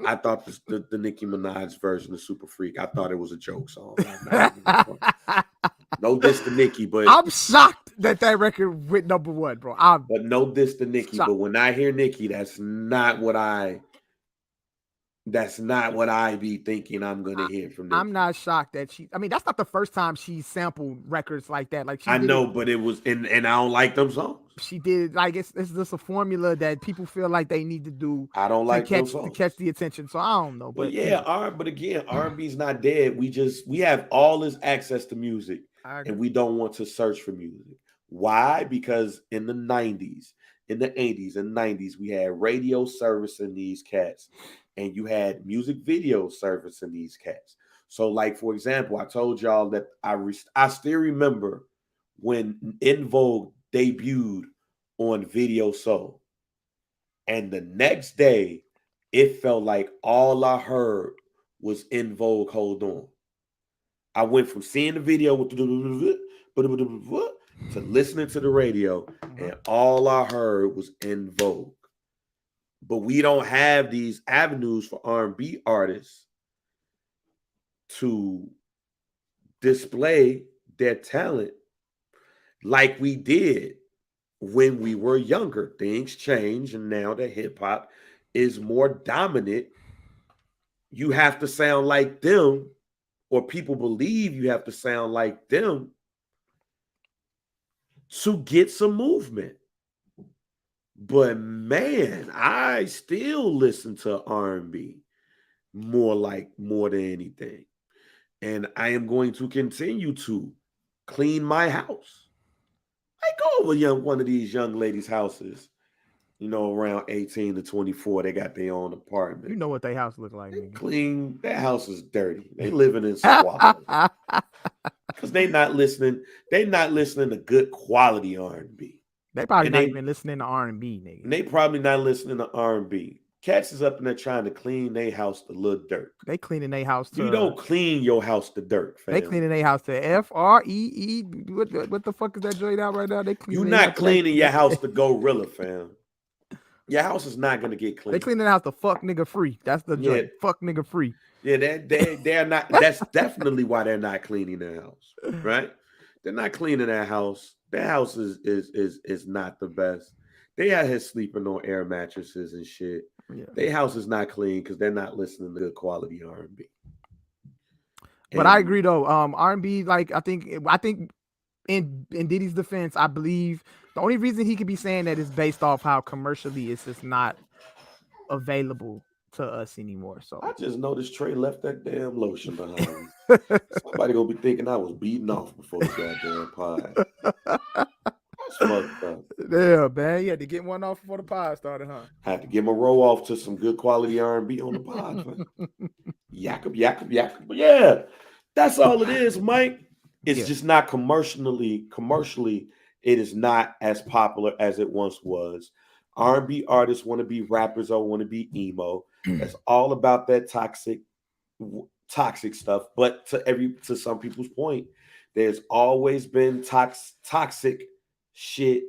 I thought the Nicki Minaj version of Super Freak, I thought it was a joke song. No diss to Nicki, but I'm shocked that record went #1, bro. But no diss to Nicki. Shocked. But when I hear Nicki, that's not what I be thinking I'm gonna hear from Nicki. I'm not shocked that that's not the first time she sampled records like that. Like, I know, but it was and I don't like them songs. She did, like, it's just a formula that people feel like they need to do. I don't like to catch the attention. So I don't know. But yeah, but again, R&B's not dead. We have all this access to music, and we don't want to search for music. Why? Because in the 90s, in the 80s and 90s, we had radio service in these cats, and you had music video service in these cats. So, like, for example, I told y'all that I still remember when En Vogue debuted on Video Soul, and the next day it felt like all I heard was En Vogue Hold On. I went from seeing the video with to listening to the radio, and all I heard was En Vogue. But we don't have these avenues for R&B artists to display their talent like we did when we were younger. Things change, and now that hip hop is more dominant, you have to sound like them, or people believe you have to sound like them to get some movement. But man, I still listen to R&B more than anything. And I am going to continue to clean my house. I go over one of these young ladies' houses, around 18 to 24. They got their own apartment. You know what their house look like. Clean. Their house is dirty. They living in squalor. Because they not listening. They not listening to good quality R&B. They probably not even listening to R&B, nigga. And they probably not listening to R&B. Cats is up in there trying to clean their house to little dirt. They cleaning their house to... You don't clean your house to dirt, fam. They cleaning their house to FREE. What the fuck is that joint out right now? They cleaning. You're not cleaning your house to Gorilla, fam. Your house is not gonna get clean. They cleaning the house to fuck nigga free. That's the joint. Fuck nigga free. Yeah, they're not. That's definitely why they're not cleaning their house, right? They're not cleaning their house. Their house is not the best. They out here sleeping on air mattresses and shit. Yeah. Their house is not clean because they're not listening to good quality R&B. But I agree though. R&B, like I think in Diddy's defense, I believe the only reason he could be saying that is based off how commercially it's just not available to us anymore. So I just noticed Trey left that damn lotion behind. Somebody gonna be thinking I was beating off before the goddamn pod. That's fucked up. Yeah, man, you had to get one off before the pod started, huh? Had to get my roll off to some good quality R&B on the pod. Yakub. But yeah, that's all it is, Mike. It's just not commercially, it is not as popular as it once was. R&B artists want to be rappers or want to be emo. It's all about that toxic stuff. But to some people's point, there's always been toxic shit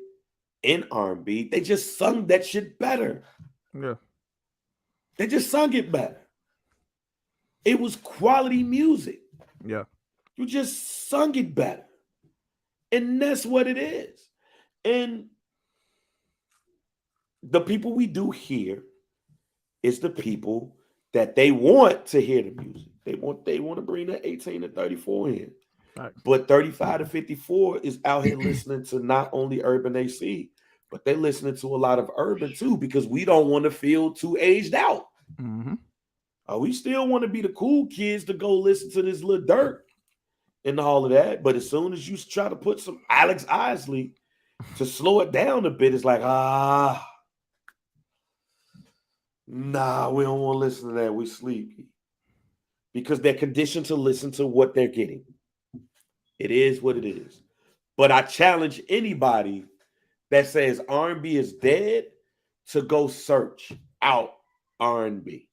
in R&B. They just sung that shit better. Yeah. They just sung it better. It was quality music. Yeah. You just sung it better. And that's what it is. And the people we do hear is the people that they want to hear the music. They want to bring that 18 to 34 in. Right. But 35 to 54 is out here listening to not only Urban AC, but they're listening to a lot of urban too, because we don't want to feel too aged out. Mm-hmm. We still want to be the cool kids to go listen to this Lil Durk and all of that. But as soon as you try to put some Alex Isley to slow it down a bit, it's like, nah, we don't want to listen to that. We're sleepy. Because they're conditioned to listen to what they're getting. It is what it is. But I challenge anybody that says R&B is dead to go search out R&B.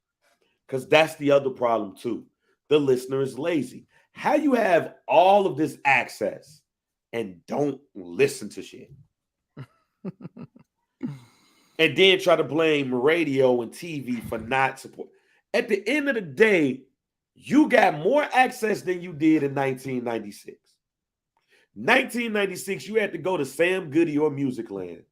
Because that's the other problem too. The listener is lazy. How you have all of this access and don't listen to shit? And then try to blame radio and TV for not support. At the end of the day, you got more access than you did in 1996. 1996, you had to go to Sam Goody or Musicland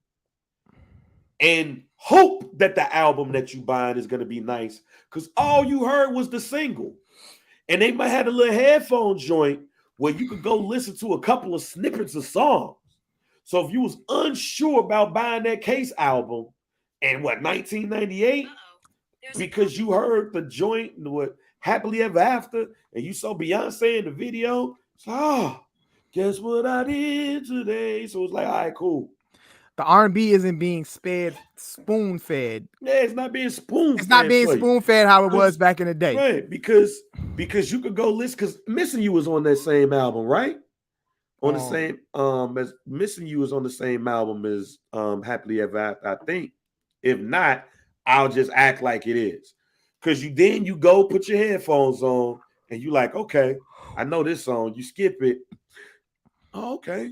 and hope that the album that you buying is going to be nice, because all you heard was the single. And they might have a little headphone joint where you could go listen to a couple of snippets of songs. So if you was unsure about buying that Case album in 1998, because you heard the joint with Happily Ever After and you saw Beyonce in the video, so, guess what I did today? So it's like, all right, cool. The R&B isn't being spoon-fed. Yeah, it's not being spoon-fed. It's not being spoon-fed how it was back in the day. Right, because you could go listen, because Missing You was on that same album, right? On the same, as Missing You was on the same album as Happily Ever After, I think. If not, I'll just act like it is. Because you go put your headphones on and you like, okay, I know this song. You skip it. Oh, okay.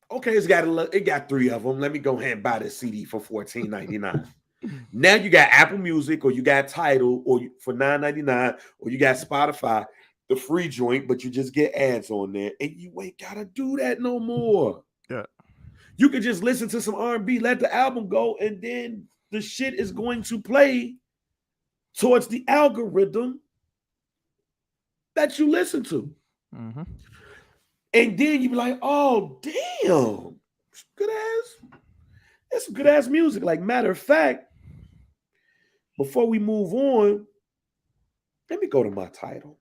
Okay, it got 3 of them. Let me go ahead and buy this CD for $14.99. Now you got Apple Music, or you got Tidal, or for $9.99, or you got Spotify, the free joint, but you just get ads on there, and you ain't gotta do that no more. Yeah, you can just listen to some R&B, let the album go, and then the shit is going to play towards the algorithm that you listen to. Mm-hmm. And then you be like, oh, damn, it's some good ass music. Like, matter of fact, before we move on, let me go to my title.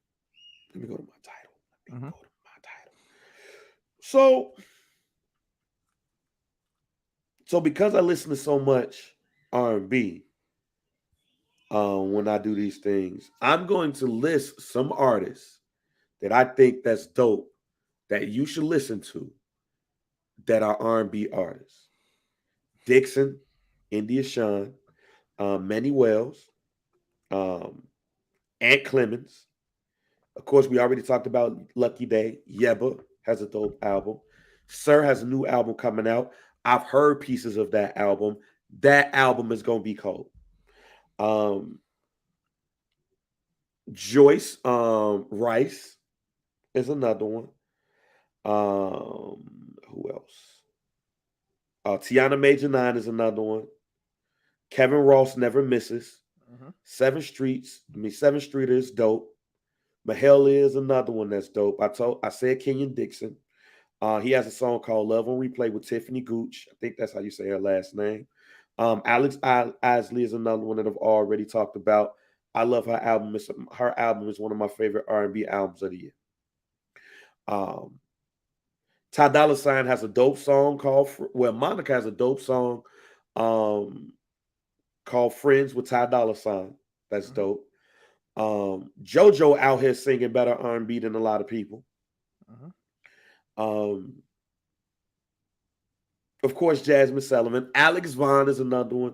So because I listen to so much R&B, when I do these things, I'm going to list some artists that I think that's dope, that you should listen to, that are R&B artists. Dixon, India Shawn, Manny Wells, Ant Clemens. Of course, we already talked about Lucky Day. Yebba has a dope album. Sir has a new album coming out. I've heard pieces of that album. That album is going to be cold. Joyce Rice is another one. Who else? Tiana Major 9 is another one. Kevin Ross Never Misses. 7 Streeters dope. Mahel is another one that's dope. I said Kenyon Dixon. He has a song called Love on Replay with Tiffany Gooch. I think that's how you say her last name. Alex Isley is another one that I've already talked about. I love her album. Her album is one of my favorite R&B albums of the year. Ty Dolla $ign has a dope song called, Monica has a dope song called Friends with Ty Dolla $ign. That's dope. JoJo out here singing better R&B than a lot of people. Of course, Jasmine Sullivan. Alex Vaughn is another one.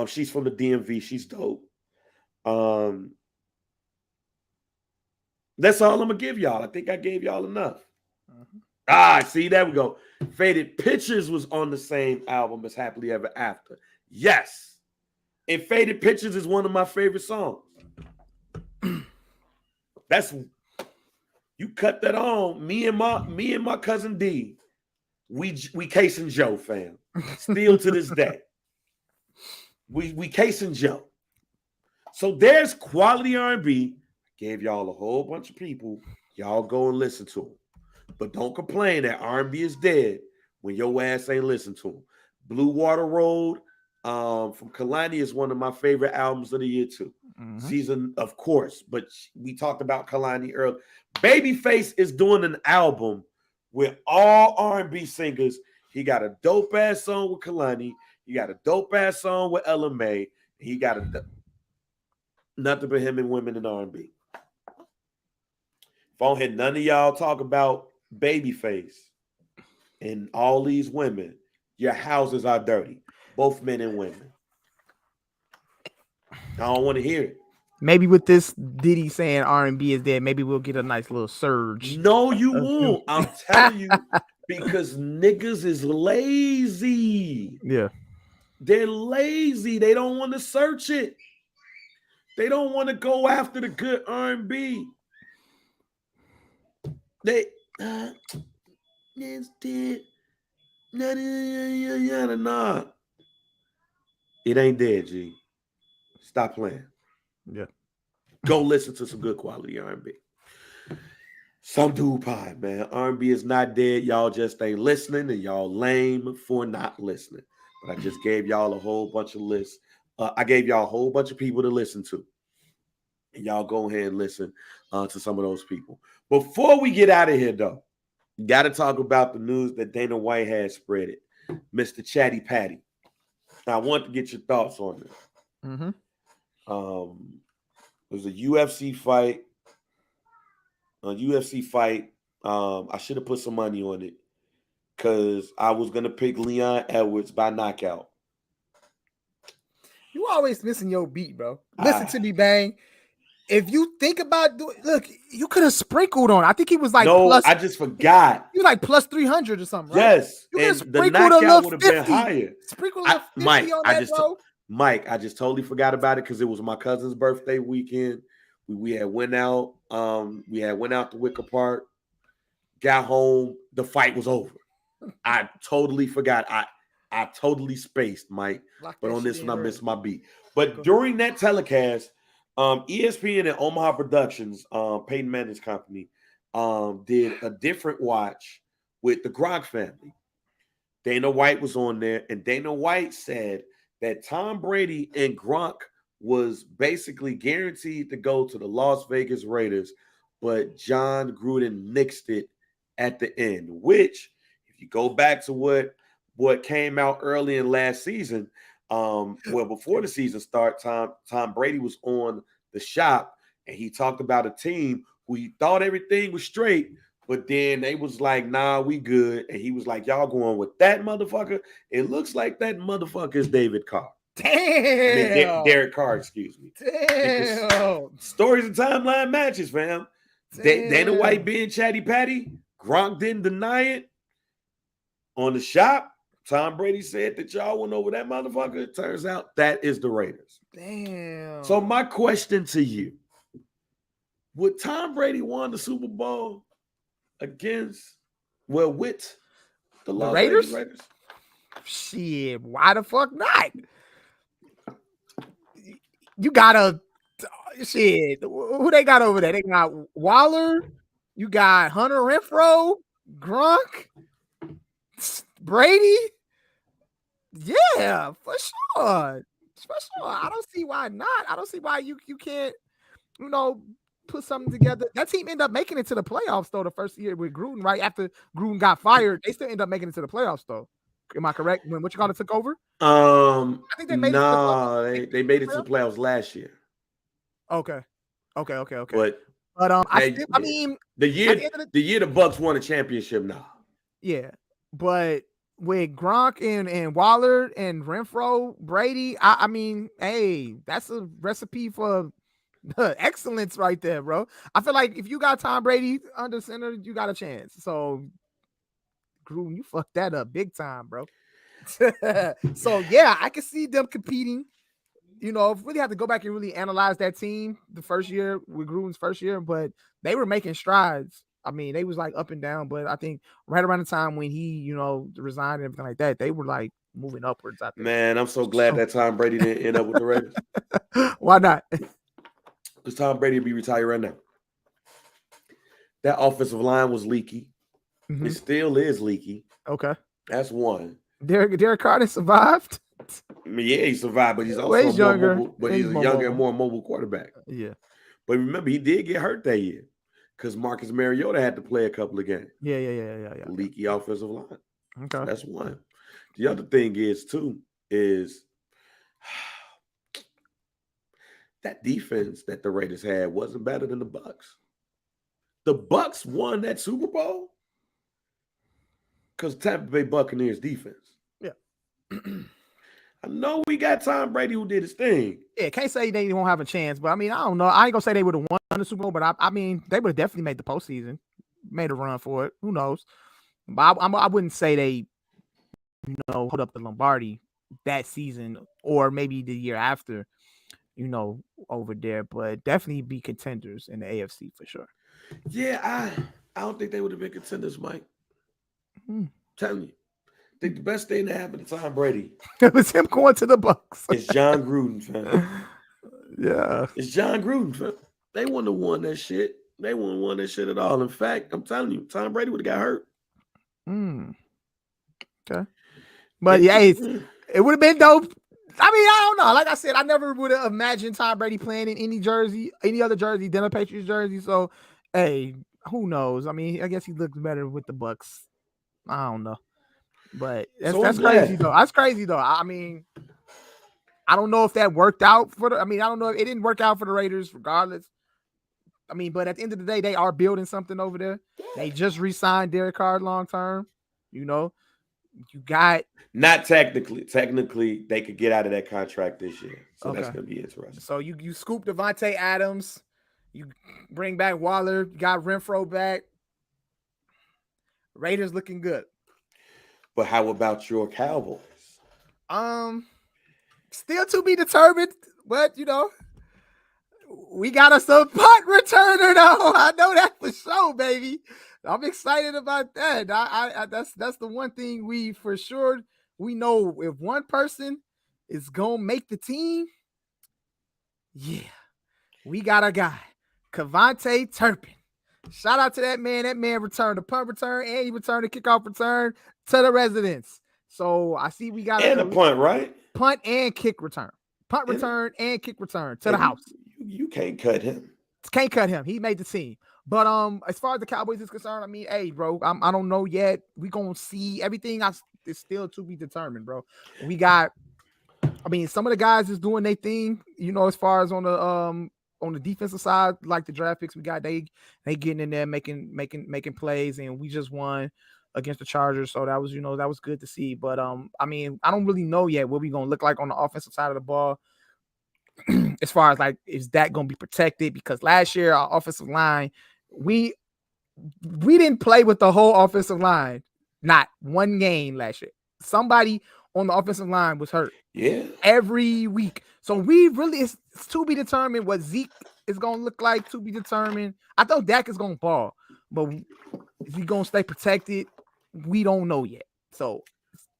She's from the DMV. She's dope. That's all I'm gonna give y'all. I think I gave y'all enough. See, there we go. Faded Pictures was on the same album as Happily Ever After. Yes. And Faded Pictures is one of my favorite songs. That's, you cut that on. Me and my cousin D, we casing Joe, fam. Still to this day. We casing Joe. So there's quality R&B. Gave y'all a whole bunch of people. Y'all go and listen to them. But don't complain that R&B is dead when your ass ain't listen to them. Blue Water Road from Kalani is one of my favorite albums of the year too. Season, of course, but we talked about Kalani earlier. Babyface is doing an album with all R&B singers. He got a dope ass song with Kalani. He got a dope ass song with Ella Mai. He got nothing but him and women in R&B. If I don't hear none of y'all talk about Babyface and all these women, your houses are dirty, both men and women. I don't want to hear it. Maybe with this Diddy saying R&B is dead, maybe we'll get a nice little surge. No, you won't. I'm telling you, because niggas is lazy. Yeah. They're lazy. They don't want to search it. They don't want to go after the good R&B. They it's dead. Nah. It ain't dead, G. Stop playing. Yeah. Go listen to some good quality R&B. Some dude pie, man. R&B is not dead. Y'all just ain't listening, and y'all lame for not listening. But I just gave y'all a whole bunch of lists. I gave y'all a whole bunch of people to listen to. And y'all go ahead and listen to some of those people. Before we get out of here, though, got to talk about the news that Dana White has spread it. Mr. Chatty Patty. Now, I want to get your thoughts on this. There's a UFC fight. I should have put some money on it because I was going to pick Leon Edwards by knockout. You always missing your beat, bro. Listen to me, Bang. If you think about look, you could have sprinkled on. I think he was like I just forgot. He was like plus 300 or something, right? Yes, you could have the knockout would have been higher. Sprinkle a little 50 on that, bro. Mike, I just totally forgot about it because it was my cousin's birthday weekend. We had went out. We had went out to Wicker Park. Got home. The fight was over. I totally forgot. I totally spaced, Mike. But on this one, I missed my beat. But during that telecast, ESPN and Omaha Productions, Peyton Manning's company, did a different watch with the Gronk family. Dana White was on there, and Dana White said that Tom Brady and Gronk was basically guaranteed to go to the Las Vegas Raiders, but John Gruden nixed it at the end, which, if you go back to what came out early in last season, before the season start, Tom Brady was on the shop, and he talked about a team who he thought everything was straight, but then they was like, nah, we good. And he was like, y'all going with that motherfucker? It looks like that motherfucker is David Carr. Damn. Derek Carr, excuse me. Damn. Stories and timeline matches, fam. Dana White being Chatty Patty. Gronk didn't deny it. On the shop, Tom Brady said that y'all went over that motherfucker. Turns out that is the Raiders. Damn. So my question to you, would Tom Brady won the Super Bowl with the Las Vegas Raiders? Shit, why the fuck not? You gotta Shit, who they got over there? They got Waller. You got Hunter Renfro, Gronk, Brady. Yeah, for sure. For sure. I don't see why not. I don't see why you can't, put something together. That team ended up making it to the playoffs though the first year with Gruden, right? After Gruden got fired, they still ended up making it to the playoffs though. Am I correct? When what you call it took over? I think they made it to the playoffs. they made it to the playoffs last year. Okay. But I mean the year the Bucks won a championship now. Yeah, but with Gronk and Waller and Renfro, Brady, I mean, hey, that's a recipe for excellence right there, bro. I feel like if you got Tom Brady under center, you got a chance. So, Gruden, you fucked that up big time, bro. So yeah, I can see them competing. Really have to go back and really analyze that team the first year with Gruden's first year, but they were making strides. I mean, they was like up and down, but I think right around the time when he, resigned and everything like that, they were like moving upwards. I think. Man, I'm so glad that Tom Brady didn't end up with the Raiders. Why not? Because Tom Brady would be retired right now. That offensive line was leaky. Mm-hmm. It still is leaky. Okay. That's one. Derek Carr survived. I mean, yeah, he survived, but he's also younger. He's a younger and more mobile quarterback. Yeah. But remember, he did get hurt that year because Marcus Mariota had to play a couple of games. Yeah. Leaky offensive line. Okay. That's one. The other thing is that defense that the Raiders had wasn't better than the Bucks. The Bucks won that Super Bowl because Tampa Bay Buccaneers defense. Yeah. I know we got Tom Brady who did his thing. Yeah, can't say they won't have a chance, but I mean, I don't know. I ain't gonna say they would have won the Super Bowl, but I mean, they would have definitely made the postseason, made a run for it. Who knows? But I wouldn't say they, hold up the Lombardi that season or maybe the year after, over there, but definitely be contenders in the AFC for sure. Yeah, I don't think they would have been contenders, Mike. Telling you. I think the best thing that happened to Tom Brady it was him going to the Bucks. It's John Gruden, fam. Yeah. It's John Gruden, fam. They wouldn't have won that shit. They wouldn't have won that shit at all. In fact, I'm telling you, Tom Brady would have got hurt. Okay. But yeah, it would have been dope. I mean, I don't know. Like I said, I never would have imagined Tom Brady playing in any other jersey than a Patriots jersey. So, hey, who knows? I mean, I guess he looks better with the Bucks. I don't know. But that's crazy though. That's crazy though. I mean, I don't know if that worked out I don't know if it didn't work out for the Raiders regardless. I mean, but at the end of the day, they are building something over there. They just re-signed Derek Carr long term. You got not technically. Technically, they could get out of that contract this year. So that's gonna be interesting. So you scoop Devontae Adams, you bring back Waller, you got Renfro back. Raiders looking good. But how about your Cowboys? Still to be determined, but we got us a punt returner though. I know that for sure, baby. I'm excited about that. That's the one thing we know if one person is gonna make the team. Yeah, we got a guy, KaVontae Turpin. Shout out to that man. That man returned a punt return and he returned a kickoff return to the residents. So I see we got a punt, right? Punt and kick return. Punt return and kick return to the house. You can't cut him. Can't cut him. He made the team. But as far as the Cowboys is concerned, I mean, hey, bro, I don't know yet. We gonna see everything. Is still to be determined, bro. We got. I mean, some of the guys is doing their thing. As far as on the defensive side, like the draft picks we got, they getting in there making plays, and we just won against the Chargers, so that was that was good to see. But I mean, I don't really know yet what we gonna look like on the offensive side of the ball. As far as like, is that gonna be protected? Because last year our offensive line, we didn't play with the whole offensive line. Not one game last year. Somebody on the offensive line was hurt. Yeah. Every week. So we really, it's to be determined what Zeke is going to look like, to be determined. I thought Dak is going to ball, but is he going to stay protected? We don't know yet. So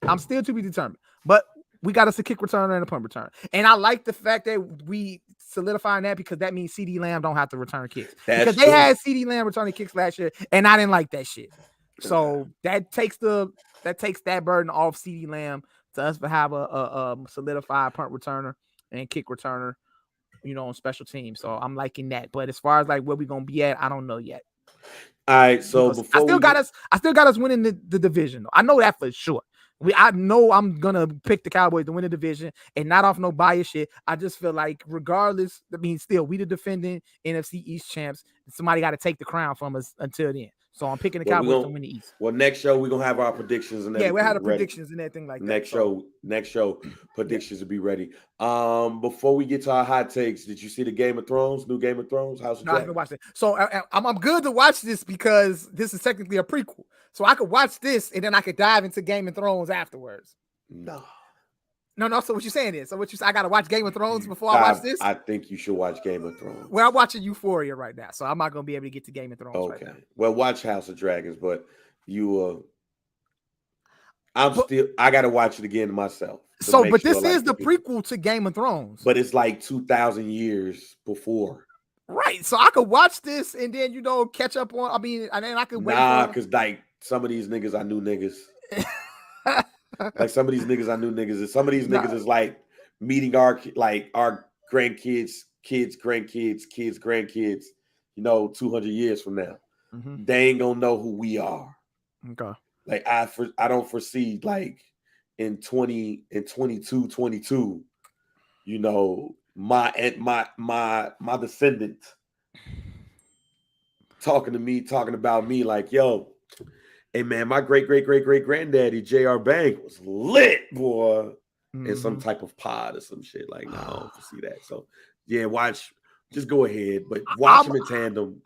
I'm still to be determined. But we got us a kick returner and a punt return. And I like the fact that we solidifying that because that means CeeDee Lamb don't have to return kicks. That's Because they true. had CeeDee Lamb returning kicks last year, and I didn't like that shit. So that takes that burden off CeeDee Lamb to us to have a solidified punt returner and kick returner, on special teams. So I'm liking that. But as far as like where we gonna be at, I don't know yet. All right, so Because before I still got us winning the division. I know that for sure. I know I'm gonna pick the Cowboys to win the division and not off no bias shit. I just feel like regardless, still we the defending NFC East champs. Somebody got to take the crown from us until then. So I'm picking the Cowboys to win the East. Well, next show we're gonna have our predictions and everything. Yeah, we'll have the predictions and everything like next that. Next show, predictions will be ready. Before we get to our hot takes, did you see the Game of Thrones, new Game of Thrones, House of Dragon? I haven't watched it. So I'm good to watch this because this is technically a prequel. So I could watch this and then I could dive into Game of Thrones afterwards. No. So what you're saying is, I got to watch Game of Thrones before I watch this? I think you should watch Game of Thrones. Well, I'm watching Euphoria right now, so I'm not going to be able to get to Game of Thrones right now. Well, watch House of Dragons, but I got to watch it again myself. So, but this is the prequel to Game of Thrones. But it's like 2,000 years before. Right. So I could watch this and then, catch up on, and then I could wait. Nah, because like some of these niggas, I knew niggas. Like some of these niggas, I knew niggas. And some of these niggas is like meeting our grandkids, grandkids, 200 years from now. Mm-hmm. They ain't gonna know who we are. Okay. Like I don't foresee like in 22, my descendant talking about me like, yo, hey man, my great granddaddy J.R. Bank was lit, boy, in some type of pod or some shit. Like, no, I don't foresee that. So yeah, just go ahead, but watch them in tandem.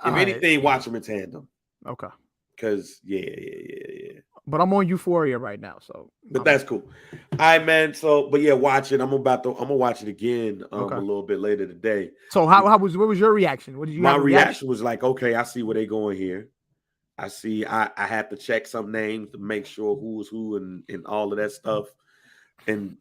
If anything, watch them in tandem. Okay. Because yeah. But I'm on Euphoria right now, so. But that's cool. All right, man. So, but yeah, watch it. I'm gonna watch it again a little bit later today. So what was your reaction? What did you? My reaction was like, okay, I see where they going here. I see. I had to check some names to make sure who was who and all of that stuff, and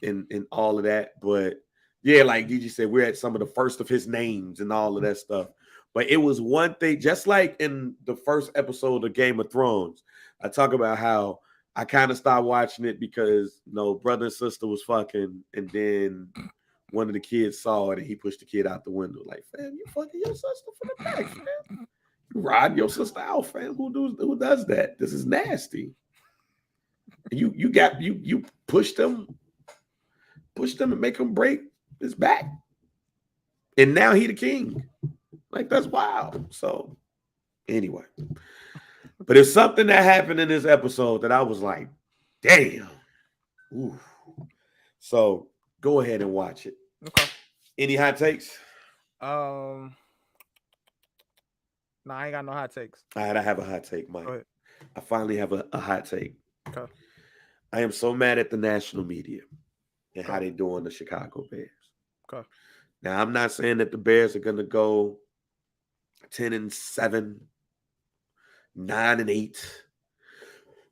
all of that. But yeah, like DJ said, we're at some of the first of his names and all of that stuff. But it was one thing, just like in the first episode of Game of Thrones, I talk about how I kind of stopped watching it because, brother and sister was fucking, and then one of the kids saw it and he pushed the kid out the window. Like, fam, you fucking your sister from the back, fam. You ride your sister out, fam. Who does that? This is nasty. You push them and make him break his back. And now he the king. Like, that's wild. So, anyway. But it's something that happened in this episode that I was like, damn. Ooh. So, go ahead and watch it. Okay. Any hot takes? No, I ain't got no hot takes. All right, I have a hot take, Mike. Go ahead. I finally have a hot take. Okay. I am so mad at the national media and how they doing the Chicago Bears. Okay. Now, I'm not saying that the Bears are going to go 10-7, 9-8.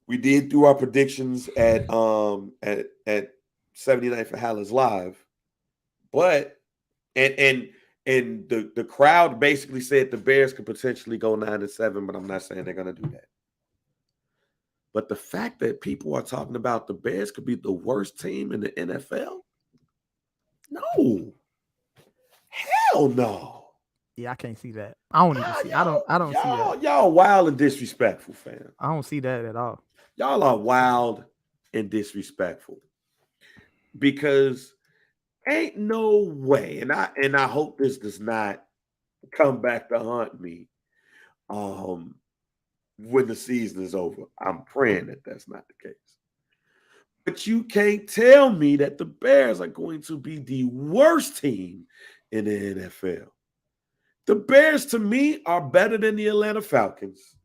We did do our predictions at 79 for Hallis Live, but and the crowd basically said the Bears could potentially go 9-7, but I'm not saying they're going to do that. But the fact that people are talking about the Bears could be the worst team in the NFL, no, hell no. Yeah, I can't see that. I don't even see. I don't see that. Y'all wild and disrespectful, fam. I don't see that at all. Y'all are wild and disrespectful because ain't no way, and I hope this does not come back to haunt me. When the season is over, I'm praying that that's not the case. But you can't tell me that the Bears are going to be the worst team in the NFL. The Bears, to me, are better than the Atlanta Falcons.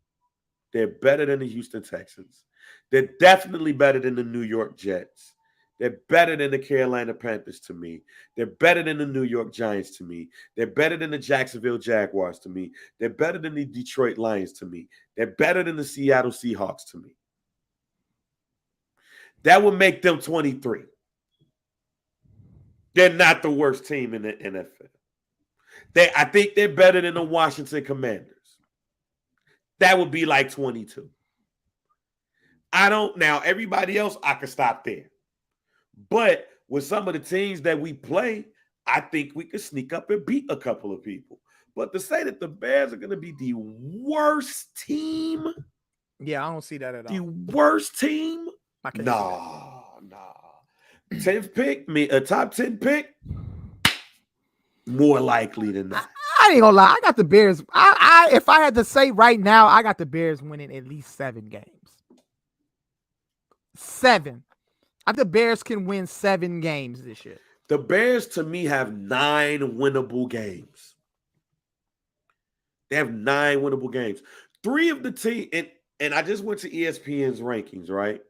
They're better than the Houston Texans. They're definitely better than the New York Jets. They're better than the Carolina Panthers to me. They're better than the New York Giants to me. They're better than the Jacksonville Jaguars to me. They're better than the Detroit Lions to me. They're better than the Seattle Seahawks to me. That would make them 23. They're not the worst team in the NFL. I think they're better than the Washington Commanders. That would be like 22. Now everybody else, I could stop there. But with some of the teams that we play, I think we could sneak up and beat a couple of people. But to say that the Bears are going to be the worst team, yeah, I don't see that at all. the worst team, I can't see that. nah. 10th pick, a top 10 pick, more likely than not. I ain't gonna lie, I got the Bears. If I had to say right now, I got the Bears winning at least 7 games. 7. I think the Bears can win 7 games this year. The Bears, to me, have 9 winnable games. They have 9 winnable games. 3 of the team, and I just went to ESPN's rankings, right?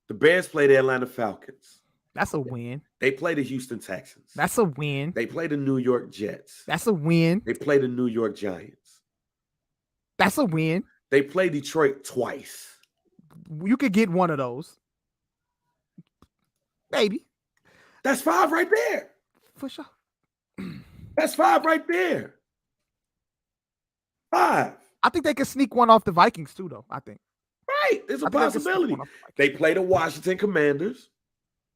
The Bears play the Atlanta Falcons. That's a win. They play the Houston Texans. That's a win. They play the New York Jets. That's a win. They play the New York Giants. That's a win. They play Detroit twice. You could get one of those. Maybe. That's 5 right there. For sure. That's 5 right there. 5. I think they could sneak one off the Vikings too, though. I think. Right. There's a possibility. They play the Washington Commanders.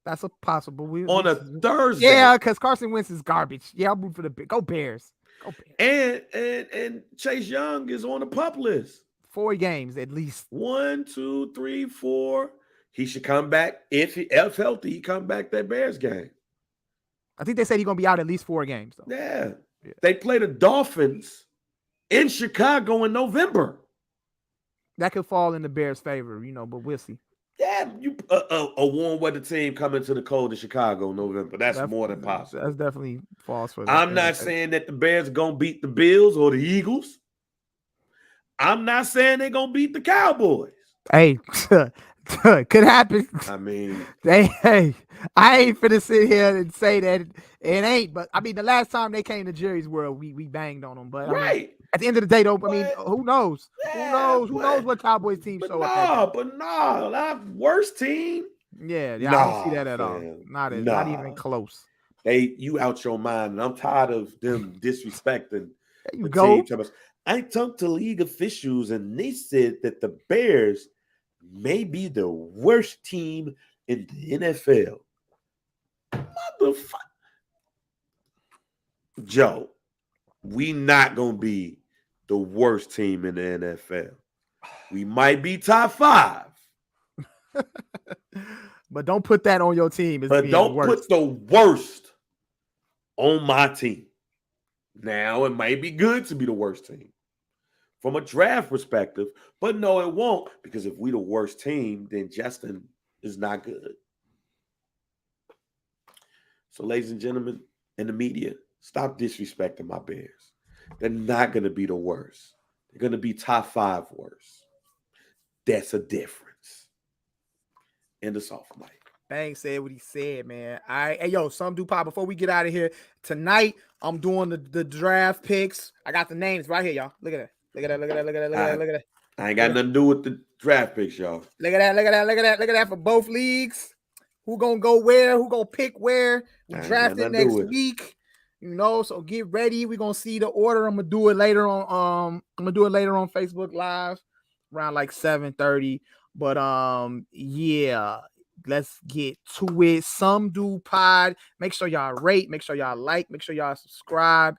That's a possible. On a Thursday. Yeah, because Carson Wentz is garbage. Yeah, I'll root for the Go Bears. Go Bears. And Chase Young is on the pup list. 4 games at least. 1, 2, 3, 4. He should come back if healthy. He come back that Bears game. I think they said he's gonna be out at least 4 games though. Yeah. They play the Dolphins in Chicago in November. That could fall in the Bears' favor, but we'll see. Yeah, a warm weather team coming to the cold in Chicago in November. That's more than possible. That's definitely false for them. I'm not saying that the Bears are gonna beat the Bills or the Eagles. I'm not saying they're gonna beat the Cowboys. Hey, could happen. I mean, hey, I ain't finna sit here and say that it ain't. But I mean, the last time they came to Jerry's World, we banged on them. But right. I mean, at the end of the day, though, I mean, who knows? Yeah, who knows what Cowboys team show up? Not worst team. Yeah, I don't see that at all. Not even close. You out your mind, and I'm tired of them disrespecting. There you go. Team. I talked to league officials, and they said that the Bears may be the worst team in the NFL. Motherfucker. Joe, we not going to be the worst team in the NFL. We might be top 5. But don't put that on your team. But don't put the worst on my team. Now, it might be good to be the worst team from a draft perspective, but no, it won't, because if we the worst team, then Justin is not good. So, ladies and gentlemen, in the media, stop disrespecting my Bears. They're not going to be the worst. They're going to be top 5 worst. That's a difference. End of soft mic. Bang said what he said, man. All right. Hey, yo, some do pop. Before we get out of here, tonight, I'm doing the draft picks. I got the names right here, y'all. Look at that. Look at that. I ain't got nothing to do with the draft picks, y'all. Look at that for both leagues. Who gonna go where? Who gonna pick where? We draft it next week. So get ready. We're gonna see the order. I'm gonna do it later on. Facebook Live around like 7:30. But yeah, let's get to it. Some Do Pod. Make sure y'all rate, make sure y'all like, make sure y'all subscribe.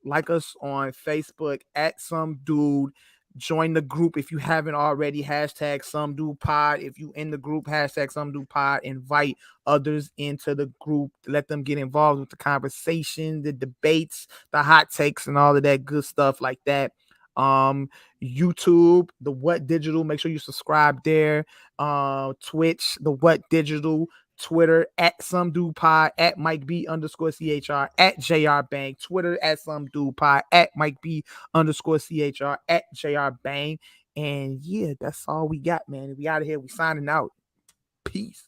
Like us on Facebook at Some Dude. Join the group if you haven't already. Hashtag Some Dude Pod. If you in the group, hashtag Some Dude Pod. Invite others into the group. Let them get involved with the conversation, the debates, the hot takes, and all of that good stuff like that. YouTube, the What Digital. Make sure you subscribe there. Twitch, the What Digital. Twitter at Some Dude Pod, at Mike B _CHR, at JR Bang. Twitter at Some Dude Pod, at Mike B _CHR, at JR Bang. And yeah, that's all we got, man. We out of here. We signing out. Peace.